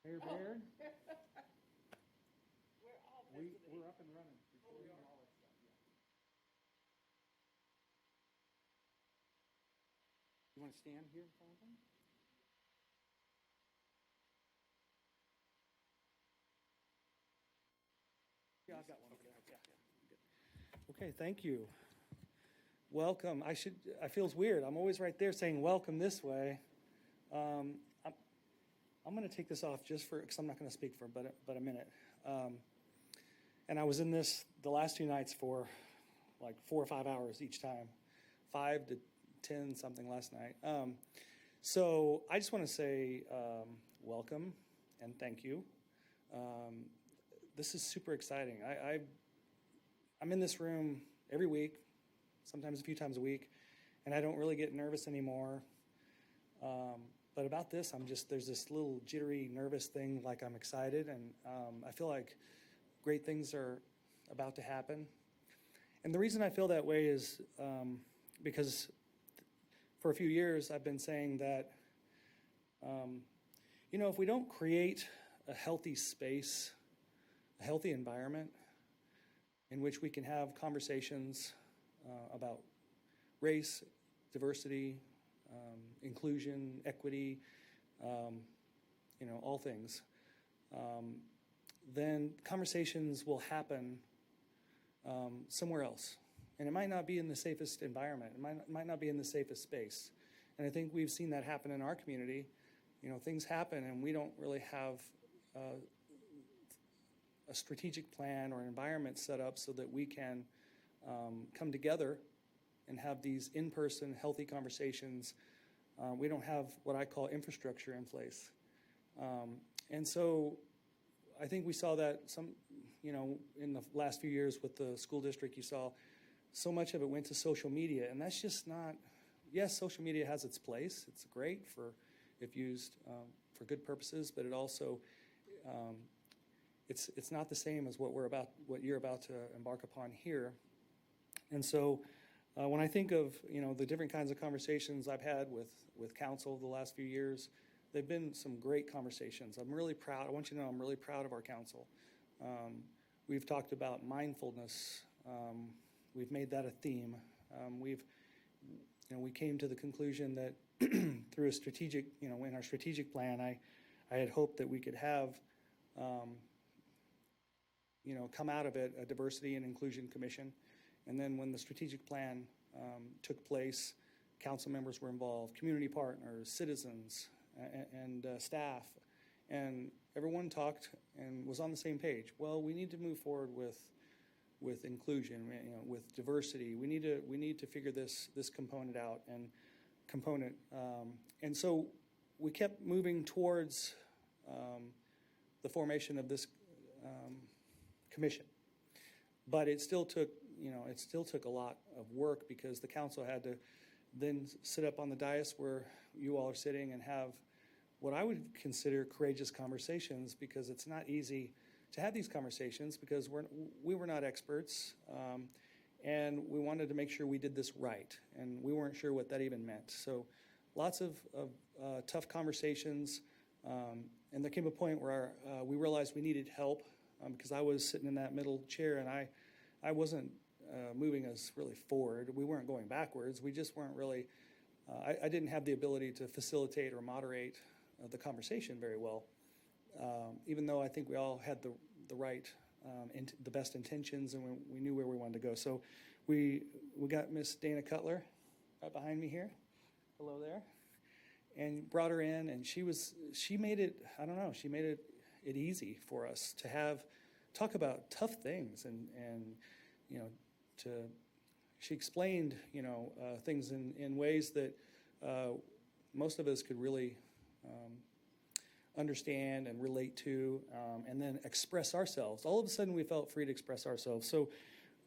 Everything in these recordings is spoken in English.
Mayor Baird, We're all we're visiting. up and running. Oh, we are? All that stuff, yeah. You want to stand here in front of them? Yeah, I've got one. Okay, yeah. Okay, thank you. Welcome. I feels weird. I'm always right there saying welcome this way. I'm going to take this off just because I'm not going to speak for but a minute. And I was in this the last 2 nights for like 4 or 5 hours each time, 5 to 10 something last night. So I just want to say welcome and thank you. This is super exciting. I'm in this room every week, sometimes a few times a week, and I don't really get nervous anymore. But about this, there's this little jittery, nervous thing, like I'm excited, and I feel like great things are about to happen. And the reason I feel that way is because for a few years I've been saying that, if we don't create a healthy space, a healthy environment in which we can have conversations about race, diversity, inclusion, equity, all things, then conversations will happen somewhere else. And it might not be in the safest environment. It might not be in the safest space. And I think we've seen that happen in our community. Things happen and we don't really have a strategic plan or environment set up so that we can come together and have these in-person healthy conversations. We don't have what I call infrastructure in place. And so I think we saw that in the last few years with the school district. You saw so much of it went to social media, and that's just not, yes, social media has its place. It's great if used for good purposes, but it also, it's not the same as what you're about to embark upon here. And so when I think of, the different kinds of conversations I've had with council the last few years, they've been some great conversations. I'm really proud. I want you to know I'm really proud of our council. We've talked about mindfulness. We've made that a theme. We came to the conclusion that through a strategic, in our strategic plan, I had hoped that we could have, come out of it a diversity and inclusion commission. And then when the strategic plan took place, council members were involved, community partners, citizens, and staff, and everyone talked and was on the same page. Well, we need to move forward with inclusion, with diversity. We need to figure this component out and so we kept moving towards the formation of this commission. But it still took a lot of work because the council had to then sit up on the dais where you all are sitting and have what I would consider courageous conversations, because it's not easy to have these conversations because we were not experts, and we wanted to make sure we did this right, and we weren't sure what that even meant. So lots of tough conversations, and there came a point where we realized we needed help because I was sitting in that middle chair and I wasn't moving us really forward. We weren't going backwards. We just weren't really, I didn't have the ability to facilitate or moderate the conversation very well, even though I think we all had the right, the best intentions, and we knew where we wanted to go. So we got Miss Dana Cutler right behind me here. Hello there. And brought her in, and she made it, I don't know, she made it easy for us to talk about tough things, and she explained, things in ways that most of us could really understand and relate to, and then express ourselves. All of a sudden, we felt free to express ourselves. So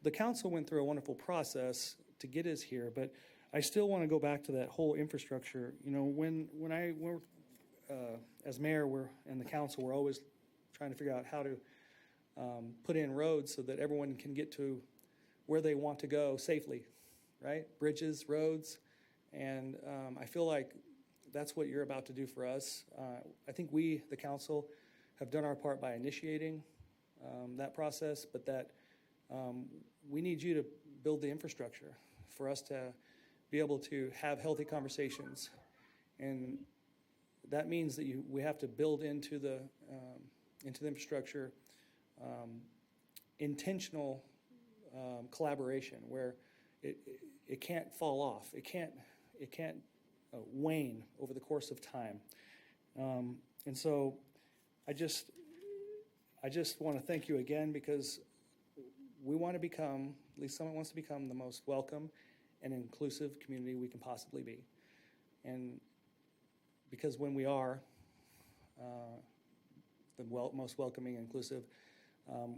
the council went through a wonderful process to get us here, but I still want to go back to that whole infrastructure. When we're as mayor, and the council, we're always trying to figure out how to put in roads so that everyone can get to where they want to go safely, right? Bridges, roads, and I feel like that's what you're about to do for us. I think we, the council, have done our part by initiating that process, but that we need you to build the infrastructure for us to be able to have healthy conversations. And that means that we have to build into the infrastructure intentional collaboration where it can't fall off. It can't wane over the course of time. And so I just want to thank you again, because we want to become, at least someone wants to become, the most welcome and inclusive community we can possibly be. And because when we are the most welcoming and inclusive,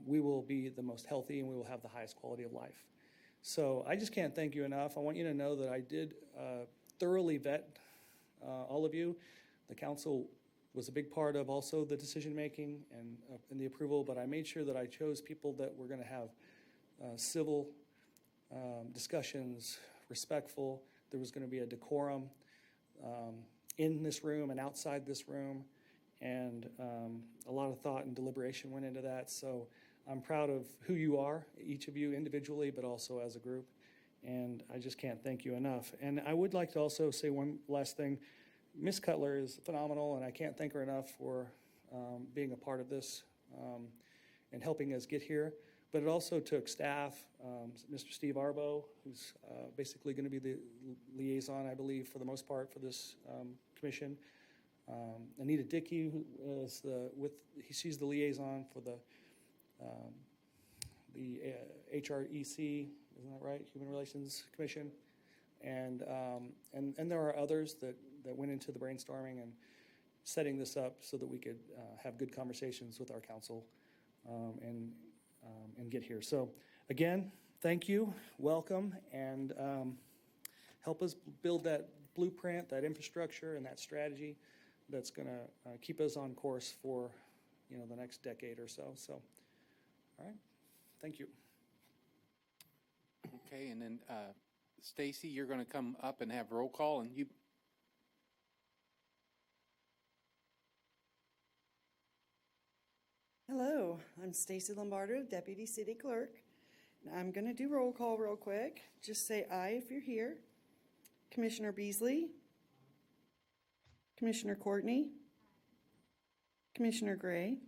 we will be the most healthy and we will have the highest quality of life. So I just can't thank you enough. I want you to know that I did thoroughly vet all of you. The council was a big part of also the decision-making and the approval, but I made sure that I chose people that were going to have civil discussions, respectful. There was going to be a decorum in this room and outside this room, and a lot of thought and deliberation went into that. So I'm proud of who you are, each of you individually, but also as a group, and I just can't thank you enough. And I would like to also say one last thing. Ms. Cutler is phenomenal, and I can't thank her enough for being a part of this and helping us get here. But it also took staff, Mr. Steve Arbo, who's basically going to be the liaison, I believe, for the most part for this commission. Anita Dickey, who is she's the liaison for the HREC, isn't that right? Human Relations Commission. And there are others that went into the brainstorming and setting this up so that we could have good conversations with our council and get here. So again, thank you, welcome, and help us build that blueprint, that infrastructure, and that strategy that's going to keep us on course for the next decade or so. So, all right, thank you. Okay, and then Stacy, you're going to come up and have roll call, and you. Hello, I'm Stacy Lombardo, Deputy City Clerk. I'm going to do roll call real quick. Just say aye if you're here. Commissioner Beasley, Commissioner Courtney, Commissioner Gray,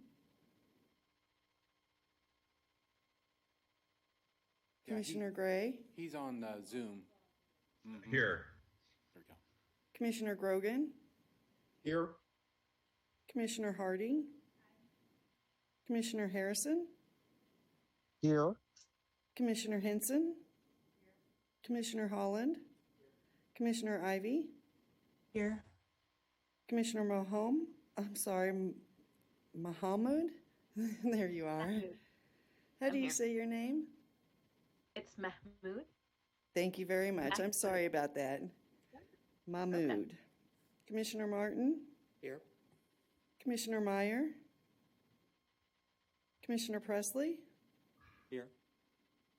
Commissioner Gray. He's on Zoom. Mm-hmm. Here. There we go. Commissioner Grogan, Here. Commissioner Harding, Commissioner Harrison, Here. Commissioner Henson, Commissioner Holland, Commissioner Ivy, Here. Commissioner Mahmoud. There you are. How do you say your name? It's Mahmoud. Thank you very much. I'm sorry about that. Mahmoud. Okay. Commissioner Martin. Here. Commissioner Meyer. Commissioner Presley. Here.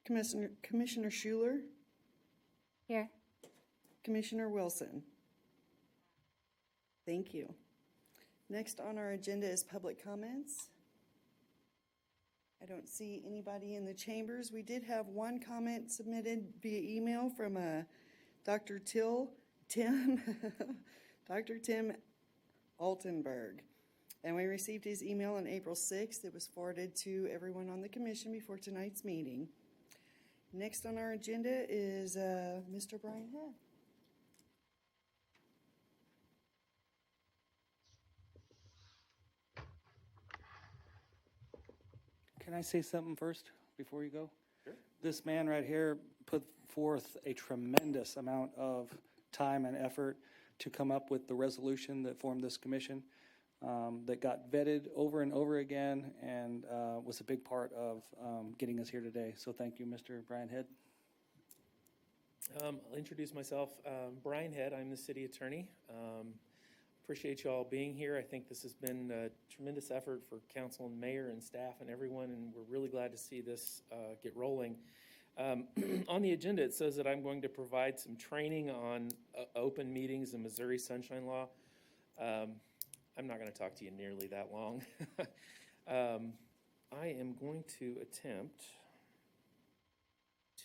Commissioner Schuler. Here. Commissioner Wilson. Thank you. Next on our agenda is public comments. I don't see anybody in the chambers. We did have one comment submitted via email from Dr. Tim Altenberg. And we received his email on April 6th. It was forwarded to everyone on the commission before tonight's meeting. Next on our agenda is Mr. Brian Head. Can I say something first before you go? Sure. This man right here put forth a tremendous amount of time and effort to come up with the resolution that formed this commission that got vetted over and over again and was a big part of getting us here today. So thank you, Mr. Brian Head. I'll introduce myself. Brian Head, I'm the city attorney. Appreciate you all being here. I think this has been a tremendous effort for council and mayor and staff and everyone, and we're really glad to see this get rolling. On the agenda, it says that I'm going to provide some training on open meetings and Missouri Sunshine Law. I'm not going to talk to you nearly that long. I am going to attempt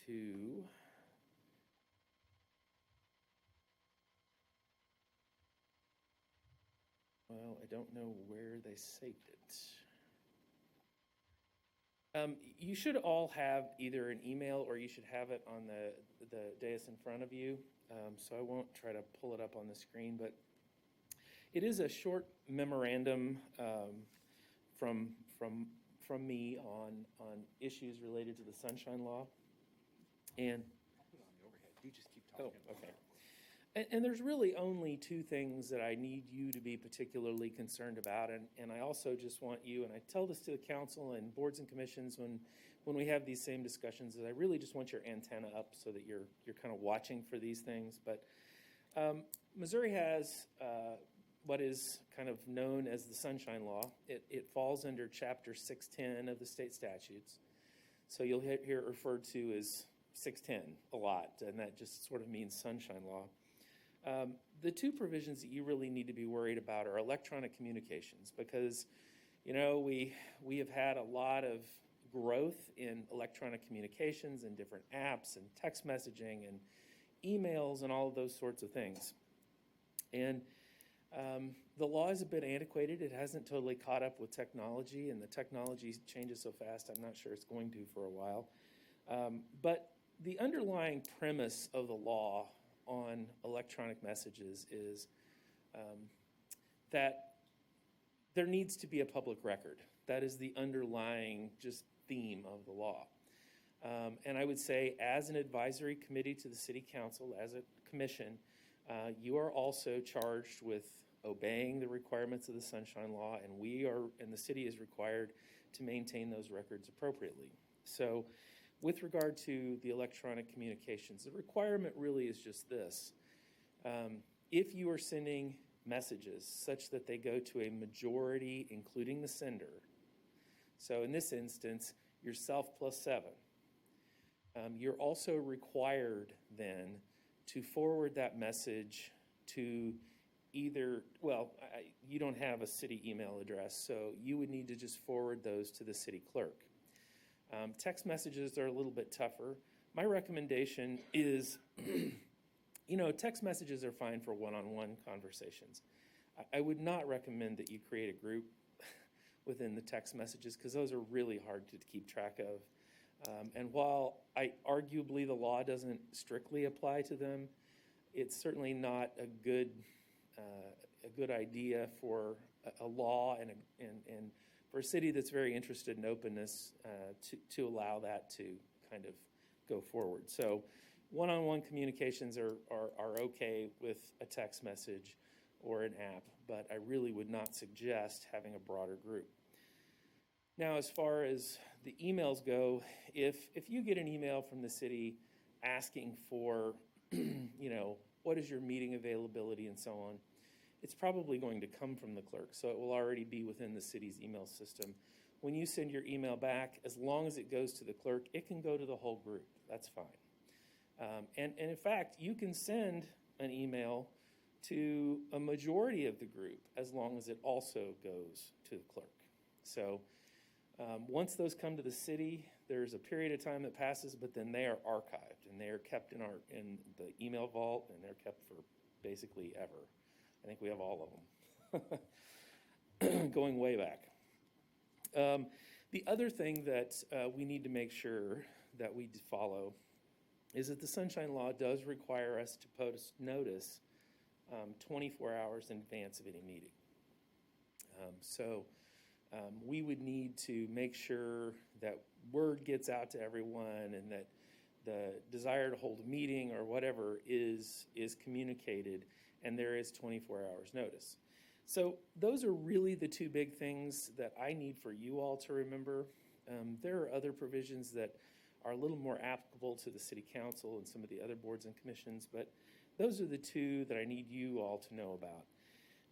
to well, I don't know where they saved it. You should all have either an email or you should have it on the dais in front of you. So I won't try to pull it up on the screen, but it is a short memorandum from me on issues related to the Sunshine Law. And You just keep talking. oh, okay. And there's really only two things that I need you to be particularly concerned about. And I also just want you, and I tell this to the council and boards and commissions when we have these same discussions, is I really just want your antenna up so that you're kind of watching for these things. But Missouri has what is kind of known as the Sunshine Law. It falls under Chapter 610 of the state statutes. So you'll hear it referred to as 610 a lot, and that just sort of means Sunshine Law. The two provisions that you really need to be worried about are electronic communications, because, you know, we have had a lot of growth in electronic communications and different apps and text messaging and emails and all of those sorts of things. And the law is a bit antiquated. It hasn't totally caught up with technology, and the technology changes so fast, I'm not sure it's going to for a while. But the underlying premise of the law on electronic messages is that there needs to be a public record. That is the underlying just theme of the law. And I would say, as an advisory committee to the city council, as a commission, you are also charged with obeying the requirements of the Sunshine Law, and the city is required to maintain those records appropriately. So with regard to the electronic communications, the requirement really is just this. If you are sending messages such that they go to a majority, including the sender, so in this instance, yourself plus 7, you're also required then to forward that message to either, you don't have a city email address, so you would need to just forward those to the city clerk. Text messages are a little bit tougher. My recommendation is, text messages are fine for one-on-one conversations. I would not recommend that you create a group within the text messages, because those are really hard to keep track of. And while arguably the law doesn't strictly apply to them, it's certainly not a good idea for a law and for a city that's very interested in openness to allow that to kind of go forward. So one-on-one communications are okay with a text message or an app, but I really would not suggest having a broader group. Now, as far as the emails go, if you get an email from the city asking for, what is your meeting availability and so on, it's probably going to come from the clerk, so it will already be within the city's email system. When you send your email back, as long as it goes to the clerk, it can go to the whole group. That's fine. And in fact, you can send an email to a majority of the group as long as it also goes to the clerk. So once those come to the city, there's a period of time that passes, but then they are archived and they are kept in the email vault, and they're kept for basically ever. I think we have all of them, going way back. The other thing that we need to make sure that we follow is that the Sunshine Law does require us to post notice 24 hours in advance of any meeting. So we would need to make sure that word gets out to everyone, and that the desire to hold a meeting or whatever is communicated, and there is 24 hours notice. So those are really the two big things that I need for you all to remember. There are other provisions that are a little more applicable to the city council and some of the other boards and commissions, but those are the two that I need you all to know about.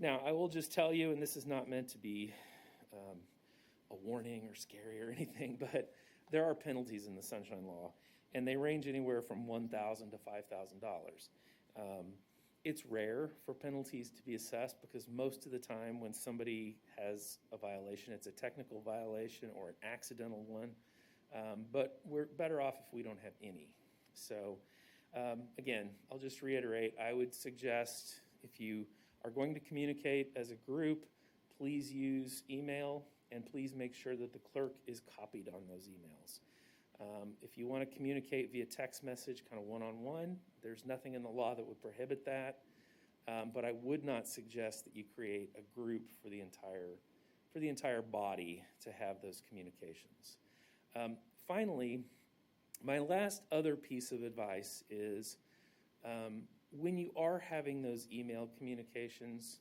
Now, I will just tell you, and this is not meant to be a warning or scary or anything, but there are penalties in the Sunshine Law, and they range anywhere from $1,000 to $5,000. It's rare for penalties to be assessed because most of the time when somebody has a violation, it's a technical violation or an accidental one. But we're better off if we don't have any. So again, I'll just reiterate, I would suggest if you are going to communicate as a group, please use email and please make sure that the clerk is copied on those emails. If you want to communicate via text message, kind of one-on-one, there's nothing in the law that would prohibit that. But I would not suggest that you create a group for the entire body to have those communications. Finally, my last other piece of advice is when you are having those email communications,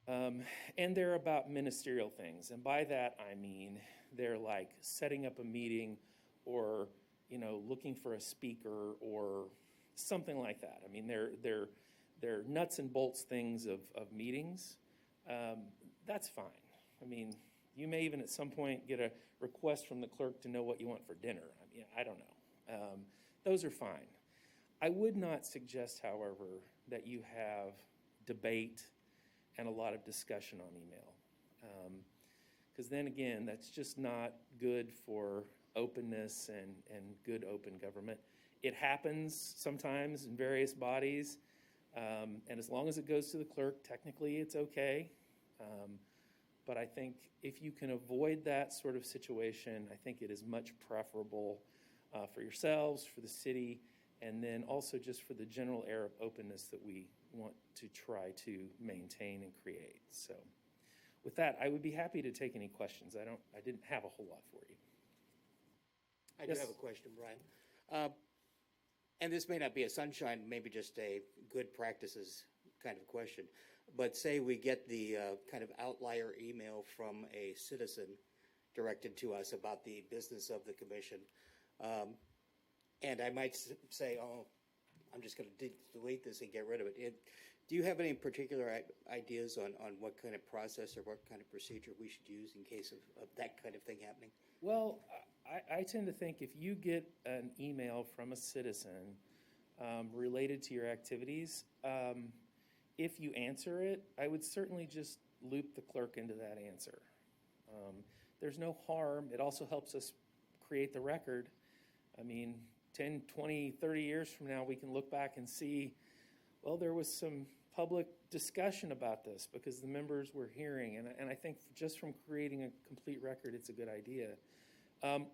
and they're about ministerial things, and by that I mean they're like setting up a meeting or, you know, looking for a speaker or something like that. I mean, they're nuts and bolts things of meetings. That's fine. I mean, you may even at some point get a request from the clerk to know what you want for dinner. I mean, I don't know. Those are fine. I would not suggest, however, that you have debate and a lot of discussion on email. Because then again, that's just not good for openness and good open government. It happens sometimes in various bodies, and as long as it goes to the clerk, technically it's okay. But I think if you can avoid that sort of situation, I think it is much preferable for yourselves, for the city, and then also just for the general air of openness that we want to try to maintain and create. So with that, I would be happy to take any questions. I didn't have a whole lot for you. I Yes. do have a question, Brian. And this may not be a sunshine, maybe just a good practices kind of question. But say we get the kind of outlier email from a citizen directed to us about the business of the commission. And I might say, oh, I'm just going to delete this and get rid of it. Do you have any particular ideas on what kind of process or what kind of procedure we should use in case of that kind of thing happening? Well, I tend to think if you get an email from a citizen related to your activities, if you answer it, I would certainly just loop the clerk into that answer. There's no harm. It also helps us create the record. I mean, 10, 20, 30 years from now, we can look back and see, well, there was some public discussion about this because the members were hearing. And I think just from creating a complete record, it's a good idea.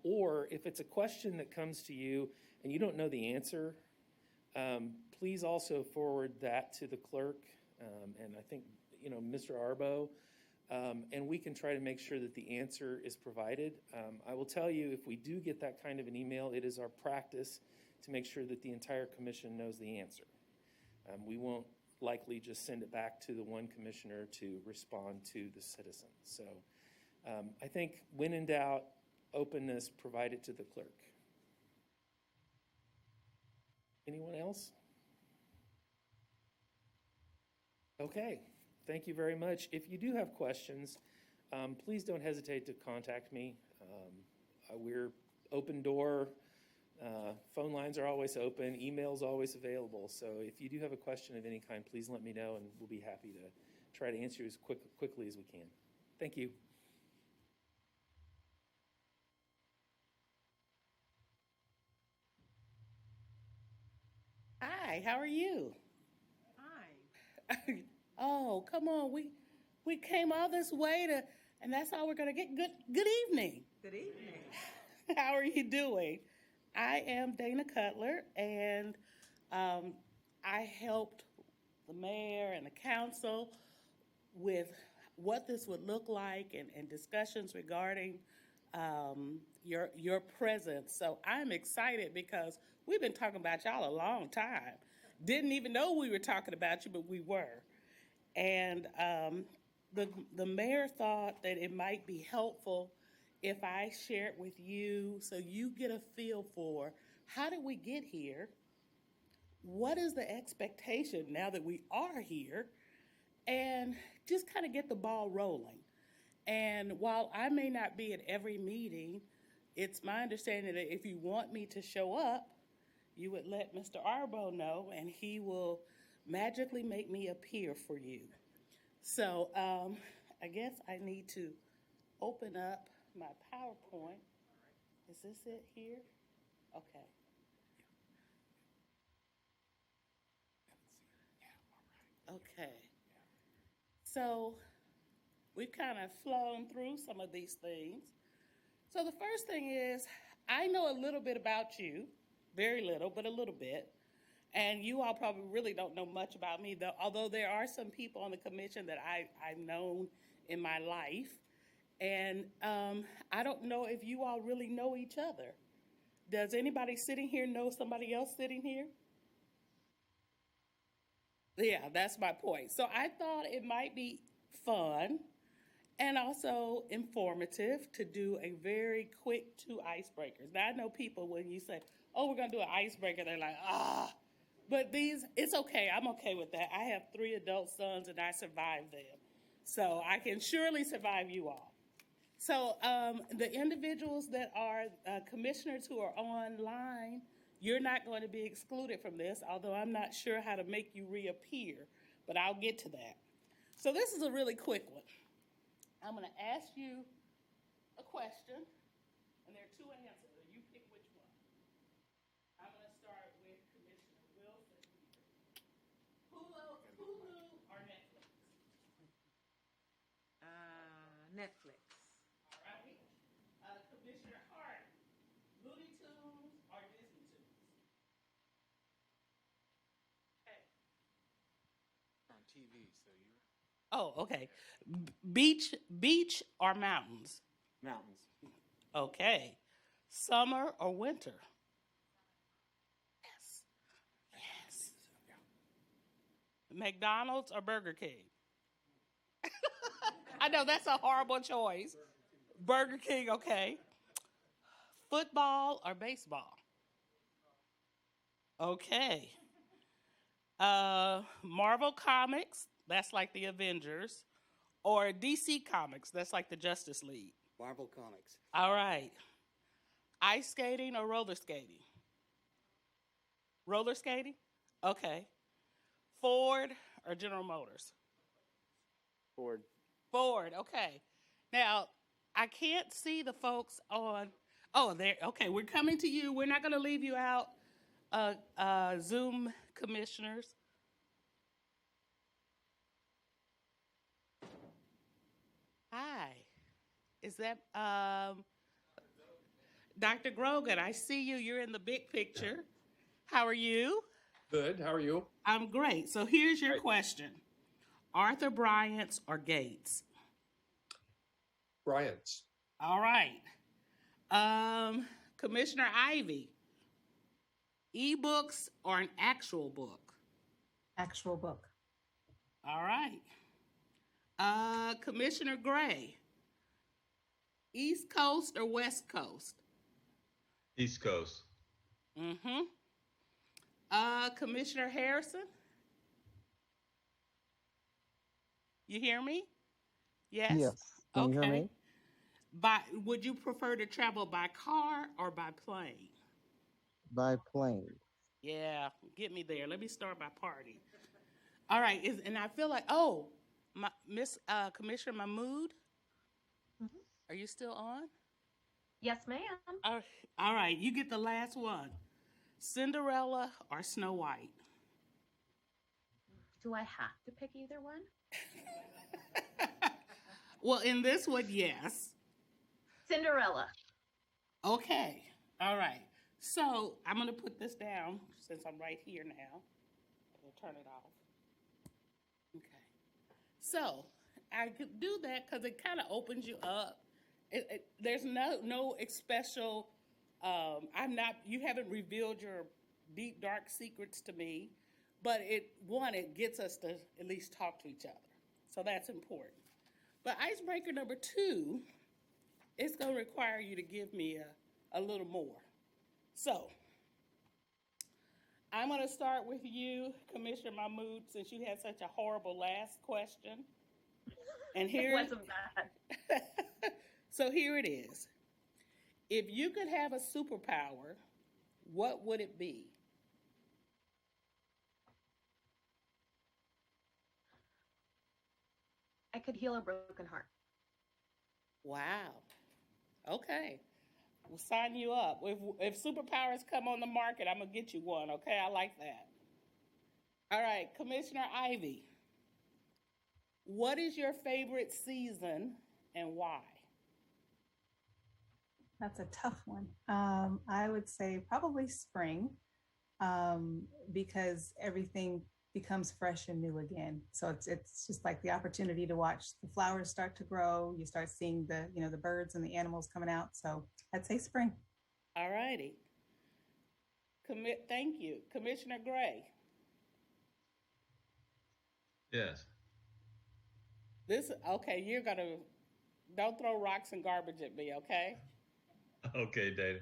Or if it's a question that comes to you and you don't know the answer, please also forward that to the clerk. And I think, you know, Mr. Arbo, and we can try to make sure that the answer is provided. I will tell you, if we do get that kind of an email, it is our practice to make sure that the entire commission knows the answer. We won't likely just send it back to the one commissioner to respond to the citizen. So I think when in doubt, openness, provide it to the clerk. Anyone else? Okay, thank you very much. If you do have questions, please don't hesitate to contact me. We're open door. Phone lines are always open. Email's always available. So if you do have a question of any kind, please let me know, and we'll be happy to try to answer as quickly as we can. Thank you. Hi, how are you? Hi. Oh, come on. We came all this way to, and that's all we're going to get. Good evening. Good evening. How are you doing? I am Dana Cutler, and I helped the mayor and the council with what this would look like and discussions regarding your presence. So I'm excited because we've been talking about y'all a long time. Didn't even know we were talking about you, but we were. And the mayor thought that it might be helpful if I share it with you so you get a feel for how did we get here? What is the expectation now that we are here? And just kind of get the ball rolling. And while I may not be at every meeting, it's my understanding that if you want me to show up, you would let Mr. Arbo know, and he will magically make me appear for you. So I guess I need to open up my PowerPoint. Is this it here? Okay. Okay. So we've kind of flown through some of these things. So the first thing is, I know a little bit about you, very little, but a little bit. And you all probably really don't know much about me, though, although there are some people on the commission that I've known in my life. And I don't know if you all really know each other. Does anybody sitting here know somebody else sitting here? Yeah, that's my point. So I thought it might be fun and also informative to do a very quick 2 icebreakers. Now, I know people, when you say, oh, we're going to do an icebreaker, they're like, ah. But these, it's okay. I'm okay with that. I have 3 adult sons, and I survived them. So I can surely survive you all. So the individuals that are commissioners who are online, you're not going to be excluded from this, although I'm not sure how to make you reappear, but I'll get to that. So this is a really quick one. I'm going to ask you a question, and there are 2 answers, and you pick which one. I'm going to start with Commissioner Wilson here. Hulu or Netflix? Netflix. All right. Commissioner Hart, Looney Tunes or Disney Tunes? Okay. On TV, so you're. Oh, okay. Beach or mountains? Mountains. Okay. Summer or winter? Yes. Yes. McDonald's or Burger King? I know that's a horrible choice. Burger King, okay. Football or baseball? Okay. Marvel Comics, that's like the Avengers, or DC Comics, that's like the Justice League. Marvel Comics. All right. Ice skating or roller skating? Roller skating? Okay. Ford or General Motors? Ford. Ford, okay. Now, I can't see the folks on, oh, there, okay, we're coming to you. We're not going to leave you out, Zoom commissioners. Hi. Is that Dr. Grogan? I see you. You're in the big picture. How are you? Good. How are you? I'm great. So here's your question. Arthur Bryant's or Gates? Bryant's. All right. Commissioner Ivy, ebooks or an actual book? Actual book. All right. Commissioner Gray, East Coast or West Coast? East Coast. Mm-hmm. Commissioner Harrison? You hear me? Yes? Yes. Can you hear me? Would you prefer to travel by car or by plane? By plane. Yeah, get me there. Let me start my party. All right, and I feel like, Miss Commissioner Mahmood, are you still on? Yes, ma'am. All right, you get the last one. Cinderella or Snow White? Do I have to pick either one? Well, in this one, yes. Cinderella. Okay, all right. So I'm going to put this down since I'm right here now. I'll turn it off. Okay. So I could do that because it kind of opens you up. There's no special. You haven't revealed your deep, dark secrets to me, but it gets us to at least talk to each other. So that's important. But icebreaker number 2, it's going to require you to give me a little more. So I'm going to start with you, Commissioner Mahmood, since you had such a horrible last question. And here It wasn't bad. So here it is. If you could have a superpower, what would it be? I could heal a broken heart. Wow. Okay. We'll sign you up. If Superpowers come on the market, I'm going to get you one, okay? I like that. All right, Commissioner Ivy. What is your favorite season and why? That's a tough one. I would say probably spring, because everything becomes fresh and new again. So it's just like the opportunity to watch the flowers start to grow. You start seeing the birds and the animals coming out. So I'd say spring. All righty. Thank you. Commissioner Gray. Yes. Okay, don't throw rocks and garbage at me, okay? Okay, Dana.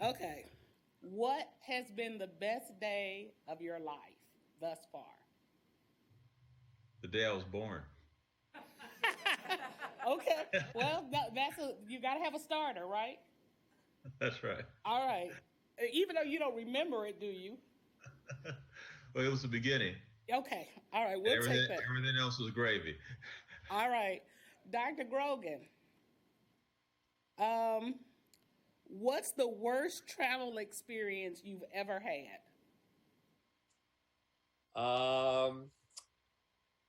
Okay. What has been the best day of your life thus far? The day I was born. Okay. Well, you got to have a starter, right? That's right. All right. Even though you don't remember it, do you? Well, it was the beginning. Okay. All right. We'll take that. Everything else was gravy. All right. Dr. Grogan. What's the worst travel experience you've ever had?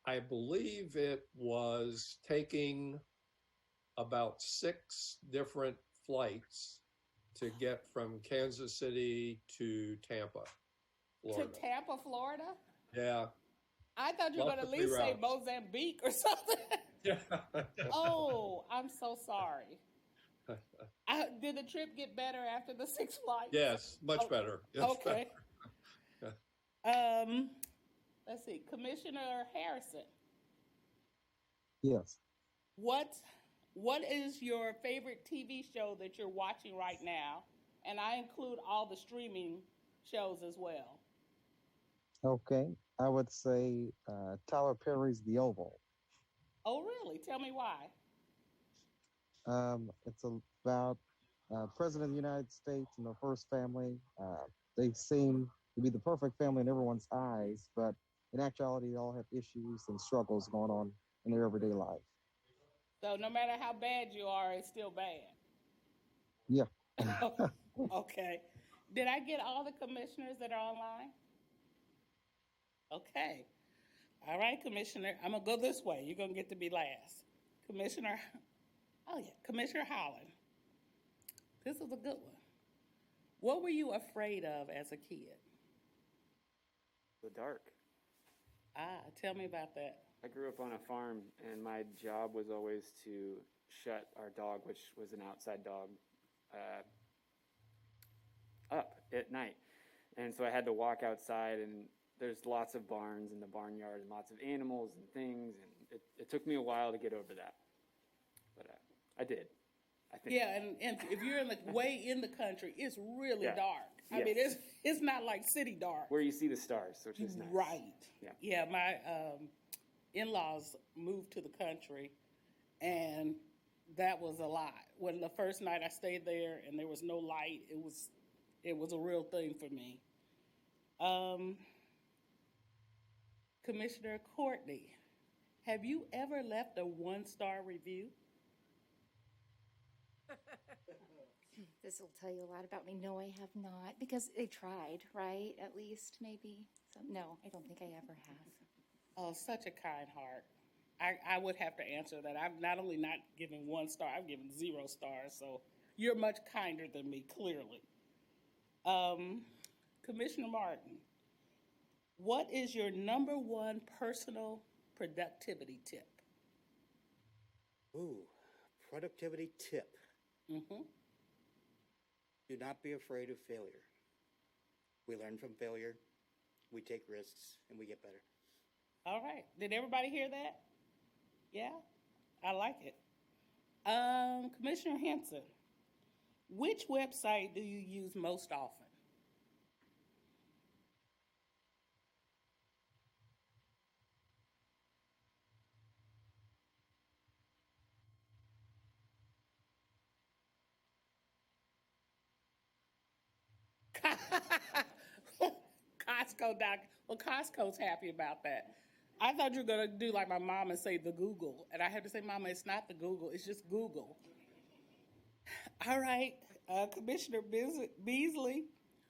I believe it was taking about 6 different flights to get from Kansas City to Tampa, Florida. To Tampa, Florida? Yeah. I thought you were going to at least say Mozambique or something. Yeah. Oh, I'm so sorry. Did the trip get better after the 6 flights? Yes, much better. Yes, okay. better. Let's see, Commissioner Harrison. Yes. What is your favorite TV show that you're watching right now? And I include all the streaming shows as well. Okay. I would say Tyler Perry's The Oval. Oh, really? Tell me why. It's about President of the United States and the first family. They seem to be the perfect family in everyone's eyes, but in actuality, they all have issues and struggles going on in their everyday life. So no matter how bad you are, it's still bad. Yeah. Okay. Did I get all the commissioners that are online? Okay. All right, Commissioner. I'm going to go this way. You're going to get to be last. Commissioner Holland. This is a good one. What were you afraid of as a kid? The dark. Tell me about that. I grew up on a farm, and my job was always to shut our dog, which was an outside dog, up at night. And so I had to walk outside, and there's lots of barns in the barnyard and lots of animals and things, and it took me a while to get over that. But I did, I think. Yeah, and if you're way in the country, it's really dark. I Yes. mean, it's not like city dark. Where you see the stars, which is nice. Right. Yeah. Yeah, my in-laws moved to the country, and that was a lot. When the first night I stayed there and there was no light, it was a real thing for me. Commissioner Courtney, have you ever left a 1-star review? This will tell you a lot about me. No, I have not, because they tried, right? At least, maybe. So, no, I don't think I ever have. Oh, such a kind heart. I would have to answer that. I've not only not given 1 star, I've given 0 stars. So you're much kinder than me, clearly. Commissioner Martin, what is your #1 personal productivity tip? Ooh, productivity tip. Mm-hmm. Do not be afraid of failure. We learn from failure, we take risks, and we get better. All right. Did everybody hear that? Yeah? I like it. Commissioner Henson, which website do you use most often? Costco, Doc. Well, Costco's happy about that. I thought you were going to do like my mom and say the Google. And I had to say, Mama, it's not the Google. It's just Google. All right. Commissioner Beasley,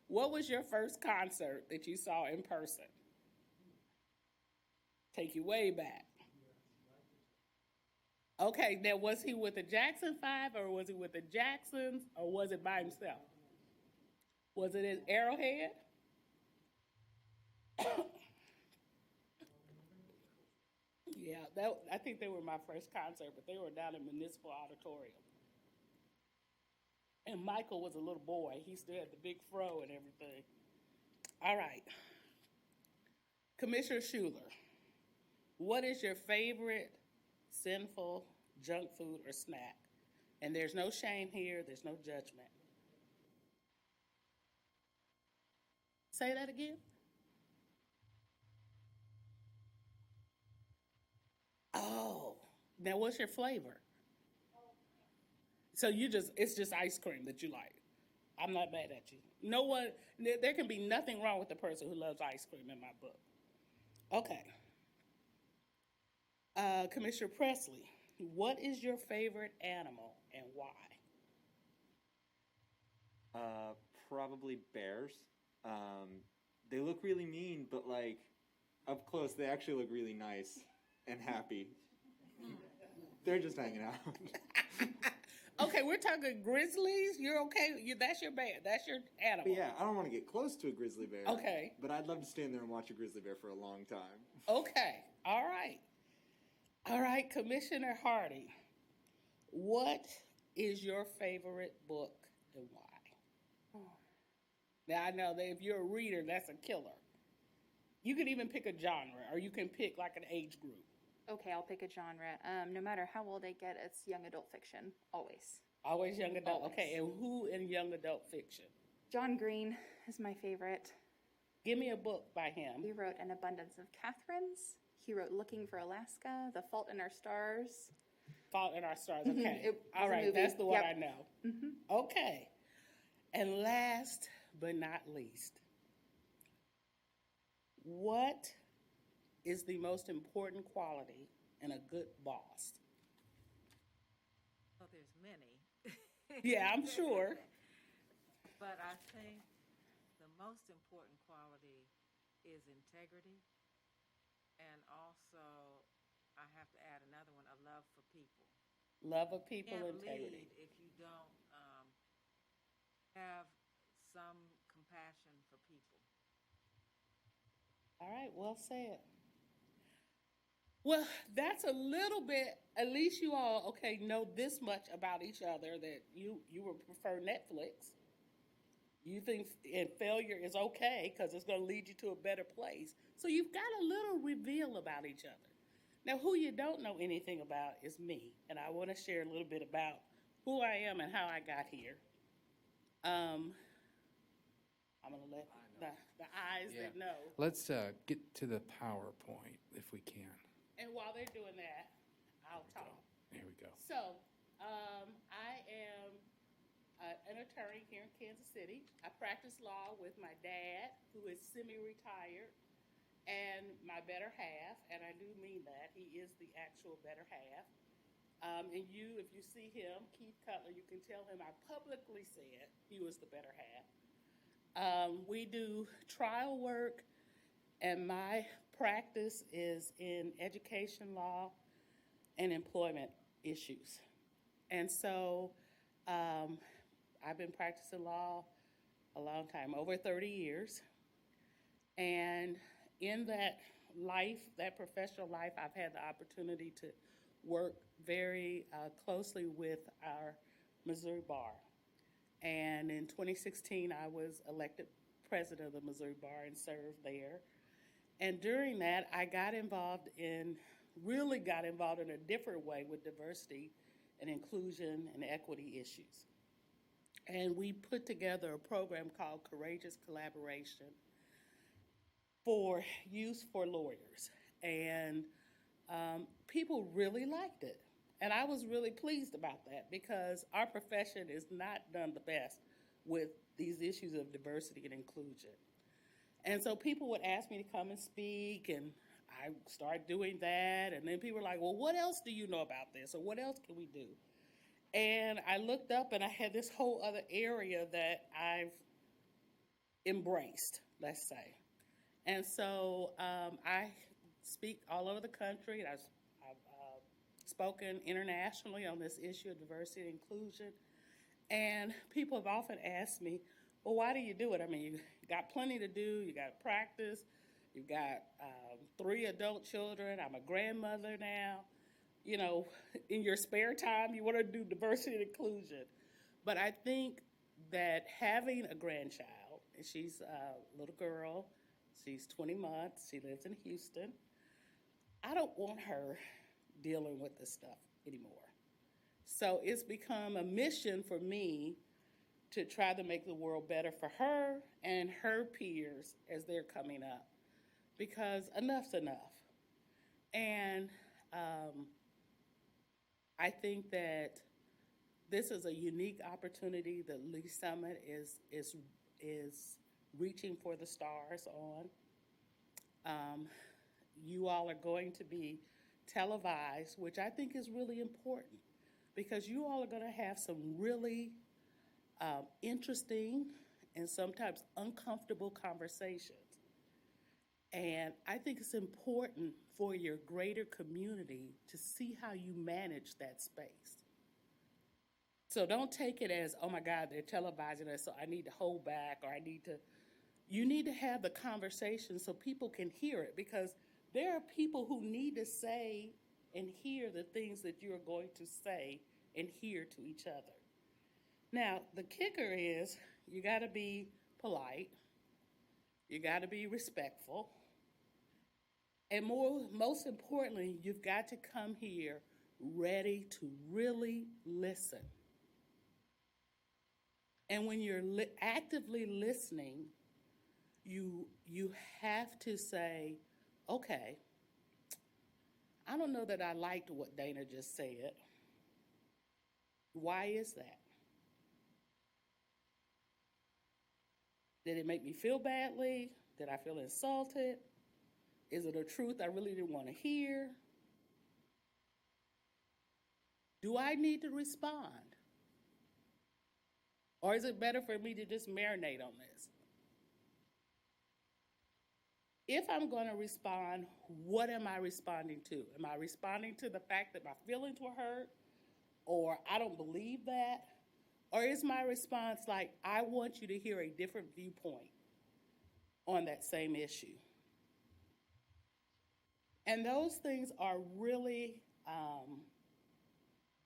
what was your first concert that you saw in person? Take you way back. Okay, now was he with the Jackson 5 or was he with the Jacksons or was it by himself? Was it in Arrowhead? Yeah, I think they were my first concert, but they were down in Municipal Auditorium. And Michael was a little boy. He still had the big fro and everything. All right. Commissioner Schuler, what is your favorite sinful junk food or snack? And there's no shame here. There's no judgment. Say that again. Oh, now what's your flavor? So it's just ice cream that you like. I'm not mad at you. No one, there can be nothing wrong with the person who loves ice cream in my book. Okay. Commissioner Presley, what is your favorite animal and why? Probably bears. They look really mean, but like up close, they actually look really nice and happy. They're just hanging out. Okay, we're talking grizzlies. You're okay? That's your bear. That's your animal. But yeah, I don't want to get close to a grizzly bear. Okay. But I'd love to stand there and watch a grizzly bear for a long time. Okay. All right. All right, Commissioner Hardy, what is your favorite book and why? Now, I know that if you're a reader, that's a killer. You can even pick a genre, or you can pick like an age group. Okay, I'll pick a genre. No matter how old I get, it's young adult fiction, always. Always young adult. Always. Okay, and who in young adult fiction? John Green is my favorite. Give me a book by him. He wrote An Abundance of Catherines. He wrote Looking for Alaska, The Fault in Our Stars. Fault in Our Stars, okay. All right, that's the one yep. I know. Okay. And last but not least, what is the most important quality in a good boss? Well, there's many. Yeah, I'm sure. But I think the most important quality is integrity. And also, I have to add another one, a love for people. Love of people, You can't integrity. lead if you don't have some compassion for people. All right, well said. Well, that's a little bit, at least you all, okay, know this much about each other, that you would prefer Netflix. You think and failure is okay because it's going to lead you to a better place. So you've got a little reveal about each other. Now, who you don't know anything about is me, and I want to share a little bit about who I am and how I got here. I'm going to let the eyes that know. Let's get to the PowerPoint if we can. And while they're doing that, I'll talk. There we go. So, I am an attorney here in Kansas City. I practice law with my dad, who is semi-retired, and my better half, and I do mean that. He is the actual better half. And if you see him, Keith Cutler, you can tell him I publicly said he was the better half. We do trial work, and my practice is in education law and employment issues. And so I've been practicing law a long time, over 30 years. And in that life, that professional life, I've had the opportunity to work very closely with our Missouri Bar. And in 2016, I was elected president of the Missouri Bar and served there. And during that, I really got involved in a different way with diversity and inclusion and equity issues. And we put together a program called Courageous Collaboration for Youth for Lawyers. And people really liked it. And I was really pleased about that because our profession is not done the best with these issues of diversity and inclusion. And so people would ask me to come and speak, and I started doing that, and then people were like, well, what else do you know about this, or what else can we do? And I looked up, and I had this whole other area that I've embraced, let's say. And so I speak all over the country, and I've spoken internationally on this issue of diversity and inclusion. And people have often asked me, well, why do you do it? I mean, you got plenty to do, you got to practice, you've got 3 adult children, I'm a grandmother now. You know, in your spare time, you want to do diversity and inclusion. But I think that having a grandchild, and she's a little girl, she's 20 months, she lives in Houston, I don't want her dealing with this stuff anymore. So it's become a mission for me to try to make the world better for her and her peers as they're coming up, because enough's enough. And I think that this is a unique opportunity that Lee Summit is reaching for the stars on. You all are going to be televised, which I think is really important, because you all are going to have some really interesting and sometimes uncomfortable conversations. And I think it's important for your greater community to see how you manage that space. So don't take it as, oh my God, they're televising us, so I need to hold back, or you need to have the conversation so people can hear it, because there are people who need to say and hear the things that you're going to say and hear to each other. Now, the kicker is you got to be polite, you got to be respectful, and most importantly, you've got to come here ready to really listen. And when you're actively listening, you have to say, okay, I don't know that I liked what Dana just said. Why is that? Did it make me feel badly? Did I feel insulted? Is it a truth I really didn't want to hear? Do I need to respond? Or is it better for me to just marinate on this? If I'm going to respond, what am I responding to? Am I responding to the fact that my feelings were hurt, or I don't believe that? Or is my response like, I want you to hear a different viewpoint on that same issue? And those things are really,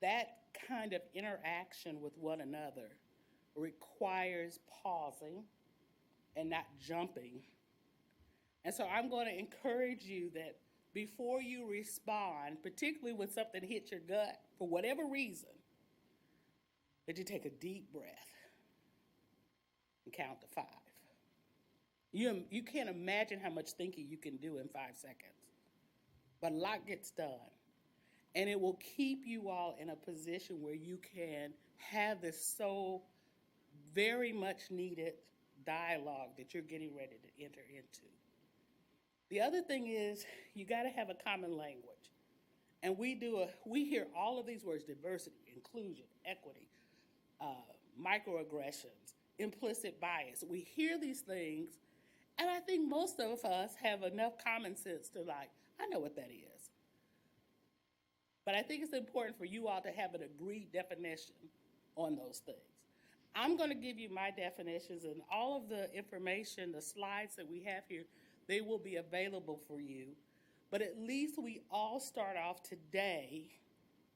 that kind of interaction with one another requires pausing and not jumping. And so I'm going to encourage you that before you respond, particularly when something hits your gut, for whatever reason, that you take a deep breath and count to 5. You can't imagine how much thinking you can do in 5 seconds, but a lot gets done. And it will keep you all in a position where you can have this so very much needed dialogue that you're getting ready to enter into. The other thing is you got to have a common language. And we hear all of these words: diversity, inclusion, equity, microaggressions, implicit bias. We hear these things, and I think most of us have enough common sense to I know what that is. But I think it's important for you all to have an agreed definition on those things. I'm going to give you my definitions, and all of the information, the slides that we have here, they will be available for you. But at least we all start off today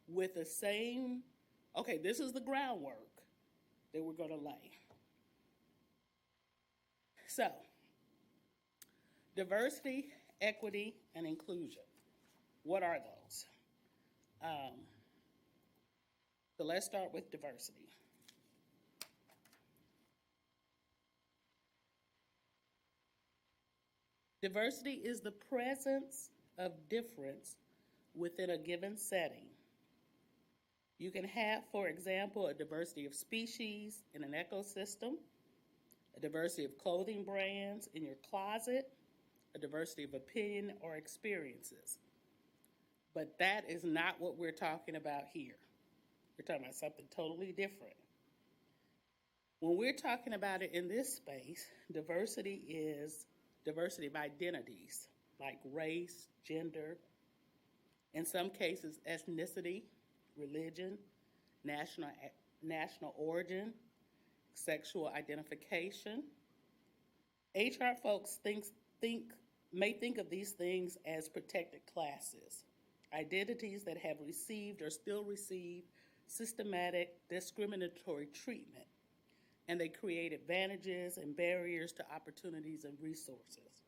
with the same, okay, this is the groundwork that we're going to lay. So, diversity, equity, and inclusion. What are those? So let's start with diversity. Diversity is the presence of difference within a given setting. You can have, for example, a diversity of species in an ecosystem, a diversity of clothing brands in your closet, a diversity of opinion or experiences. But that is not what we're talking about here. We're talking about something totally different. When we're talking about it in this space, diversity is diversity of identities like race, gender, in some cases ethnicity, religion, national origin, sexual identification. HR folks may think of these things as protected classes, identities that have received or still receive systematic discriminatory treatment, and they create advantages and barriers to opportunities and resources.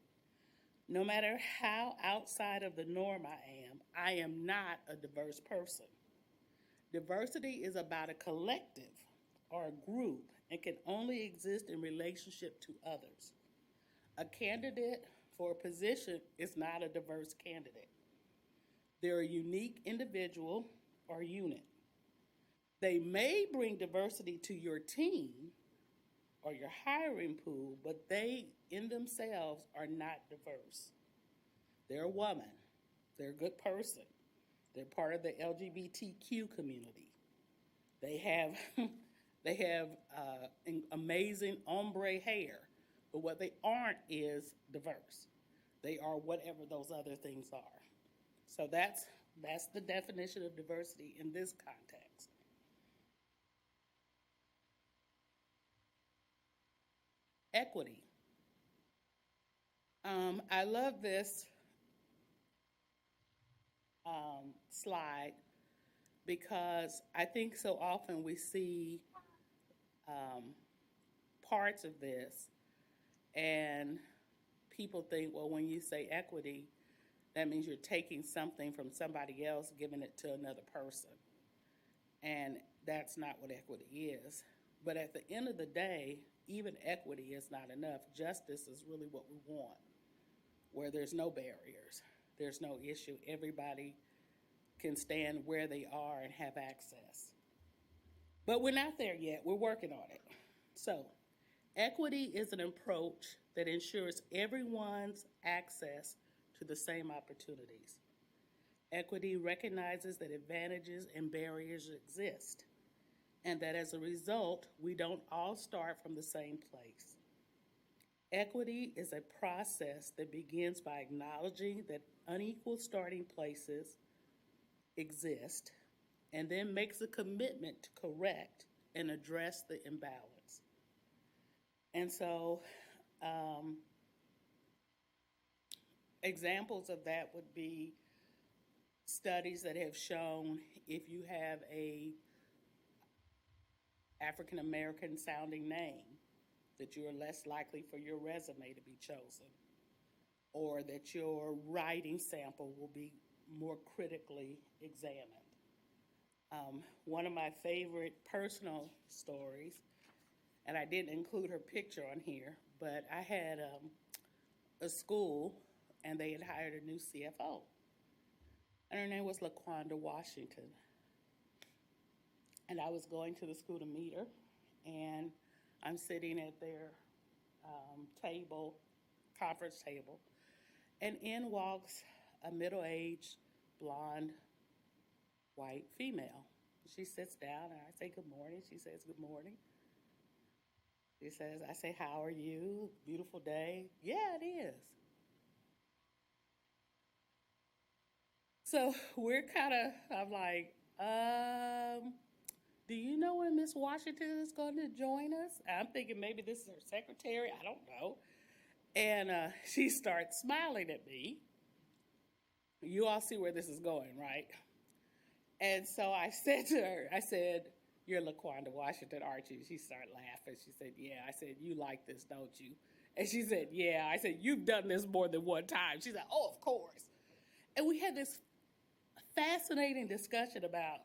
No matter how outside of the norm I am not a diverse person. Diversity is about a collective or a group and can only exist in relationship to others. A candidate for a position is not a diverse candidate. They're a unique individual or unit. They may bring diversity to your team or your hiring pool, but they in themselves are not diverse. They're a woman. They're a good person. They're part of the LGBTQ community. They have amazing ombre hair, but what they aren't is diverse. They are whatever those other things are. So that's the definition of diversity in this context. Equity. I love this slide because I think so often we see parts of this and people think, well, when you say equity, that means you're taking something from somebody else, giving it to another person. And that's not what equity is. But at the end of the day, even equity is not enough. Justice is really what we want, where there's no barriers, there's no issue. Everybody can stand where they are and have access. But we're not there yet. We're working on it. So, equity is an approach that ensures everyone's access to the same opportunities. Equity recognizes that advantages and barriers exist, and that as a result, we don't all start from the same place. Equity is a process that begins by acknowledging that unequal starting places exist, and then makes a commitment to correct and address the imbalance. And so, examples of that would be studies that have shown if you have a African American sounding name, that you are less likely for your resume to be chosen, or that your writing sample will be more critically examined. One of my favorite personal stories, and I didn't include her picture on here, but I had a school and they had hired a new CFO. And her name was LaQuanda Washington. And I was going to the school to meet her, and I'm sitting at their table, conference table, and in walks a middle-aged, blonde, white female. She sits down, and I say, good morning. She says, good morning. She says, I say, how are you? Beautiful day. Yeah, it is. So we're kind of, I'm like, do you know when Miss Washington is going to join us? I'm thinking maybe this is her secretary. I don't know. And she starts smiling at me. You all see where this is going, right? And so I said to her, I said, you're LaQuanda Washington, aren't you? She started laughing. She said, yeah. I said, you like this, don't you? And she said, yeah. I said, you've done this more than one time. She said, oh, of course. And we had this fascinating discussion about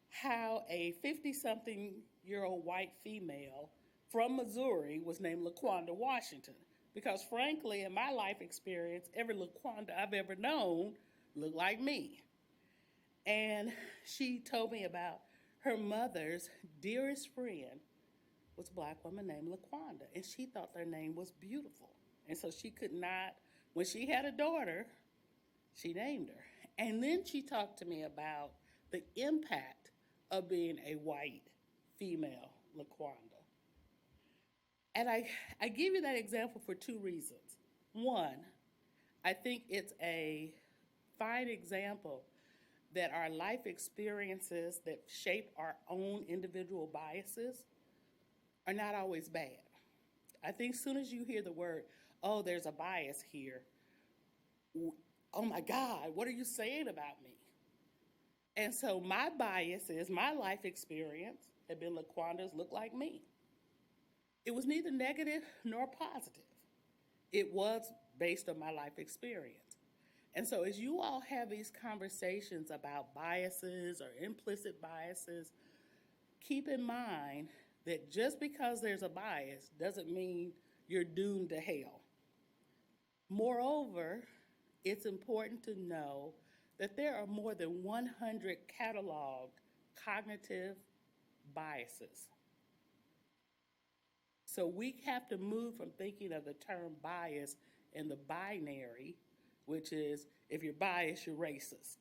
how a 50-something-year-old white female from Missouri was named LaQuanda Washington. Because frankly, in my life experience, every LaQuanda I've ever known looked like me. And she told me about her mother's dearest friend was a black woman named LaQuanda, and she thought their name was beautiful. And so she could not When she had a daughter, she named her. And then she talked to me about the impact of being a white female Laquanda. And I give you that example for two reasons. One, I think it's a fine example that our life experiences that shape our own individual biases are not always bad. I think as soon as you hear the word, oh, there's a bias here, oh my God, what are you saying about me? And so my bias is my life experience had been Laquanda's look like me. It was neither negative nor positive. It was based on my life experience. And so as you all have these conversations about biases or implicit biases, keep in mind that just because there's a bias doesn't mean you're doomed to hell. Moreover, it's important to know that there are more than 100 cataloged cognitive biases. So we have to move from thinking of the term bias in the binary, which is if you're biased, you're racist.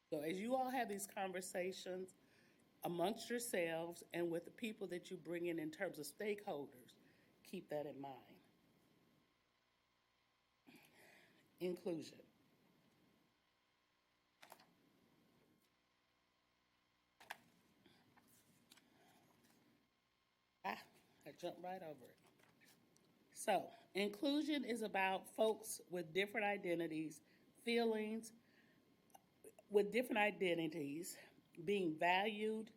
So as you all have these conversations amongst yourselves and with the people that you bring in terms of stakeholders, keep that in mind. Inclusion. I jumped right over it. So, inclusion is about folks with different identities, feelings, with different identities being valued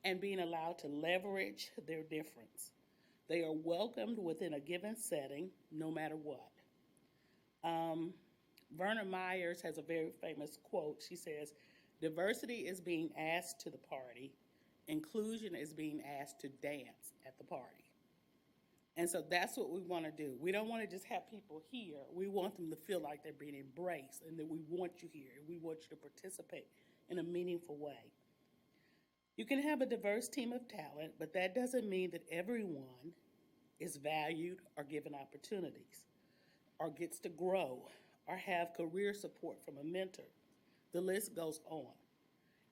and being allowed to leverage their difference. They are welcomed within a given setting, no matter what. Verna Myers has a very famous quote. She says, diversity is being asked to the party. Inclusion is being asked to dance at the party. And so that's what we want to do. We don't want to just have people here. We want them to feel like they're being embraced and that we want you here and we want you to participate in a meaningful way. You can have a diverse team of talent, but that doesn't mean that everyone is valued or given opportunities or gets to grow or have career support from a mentor. The list goes on.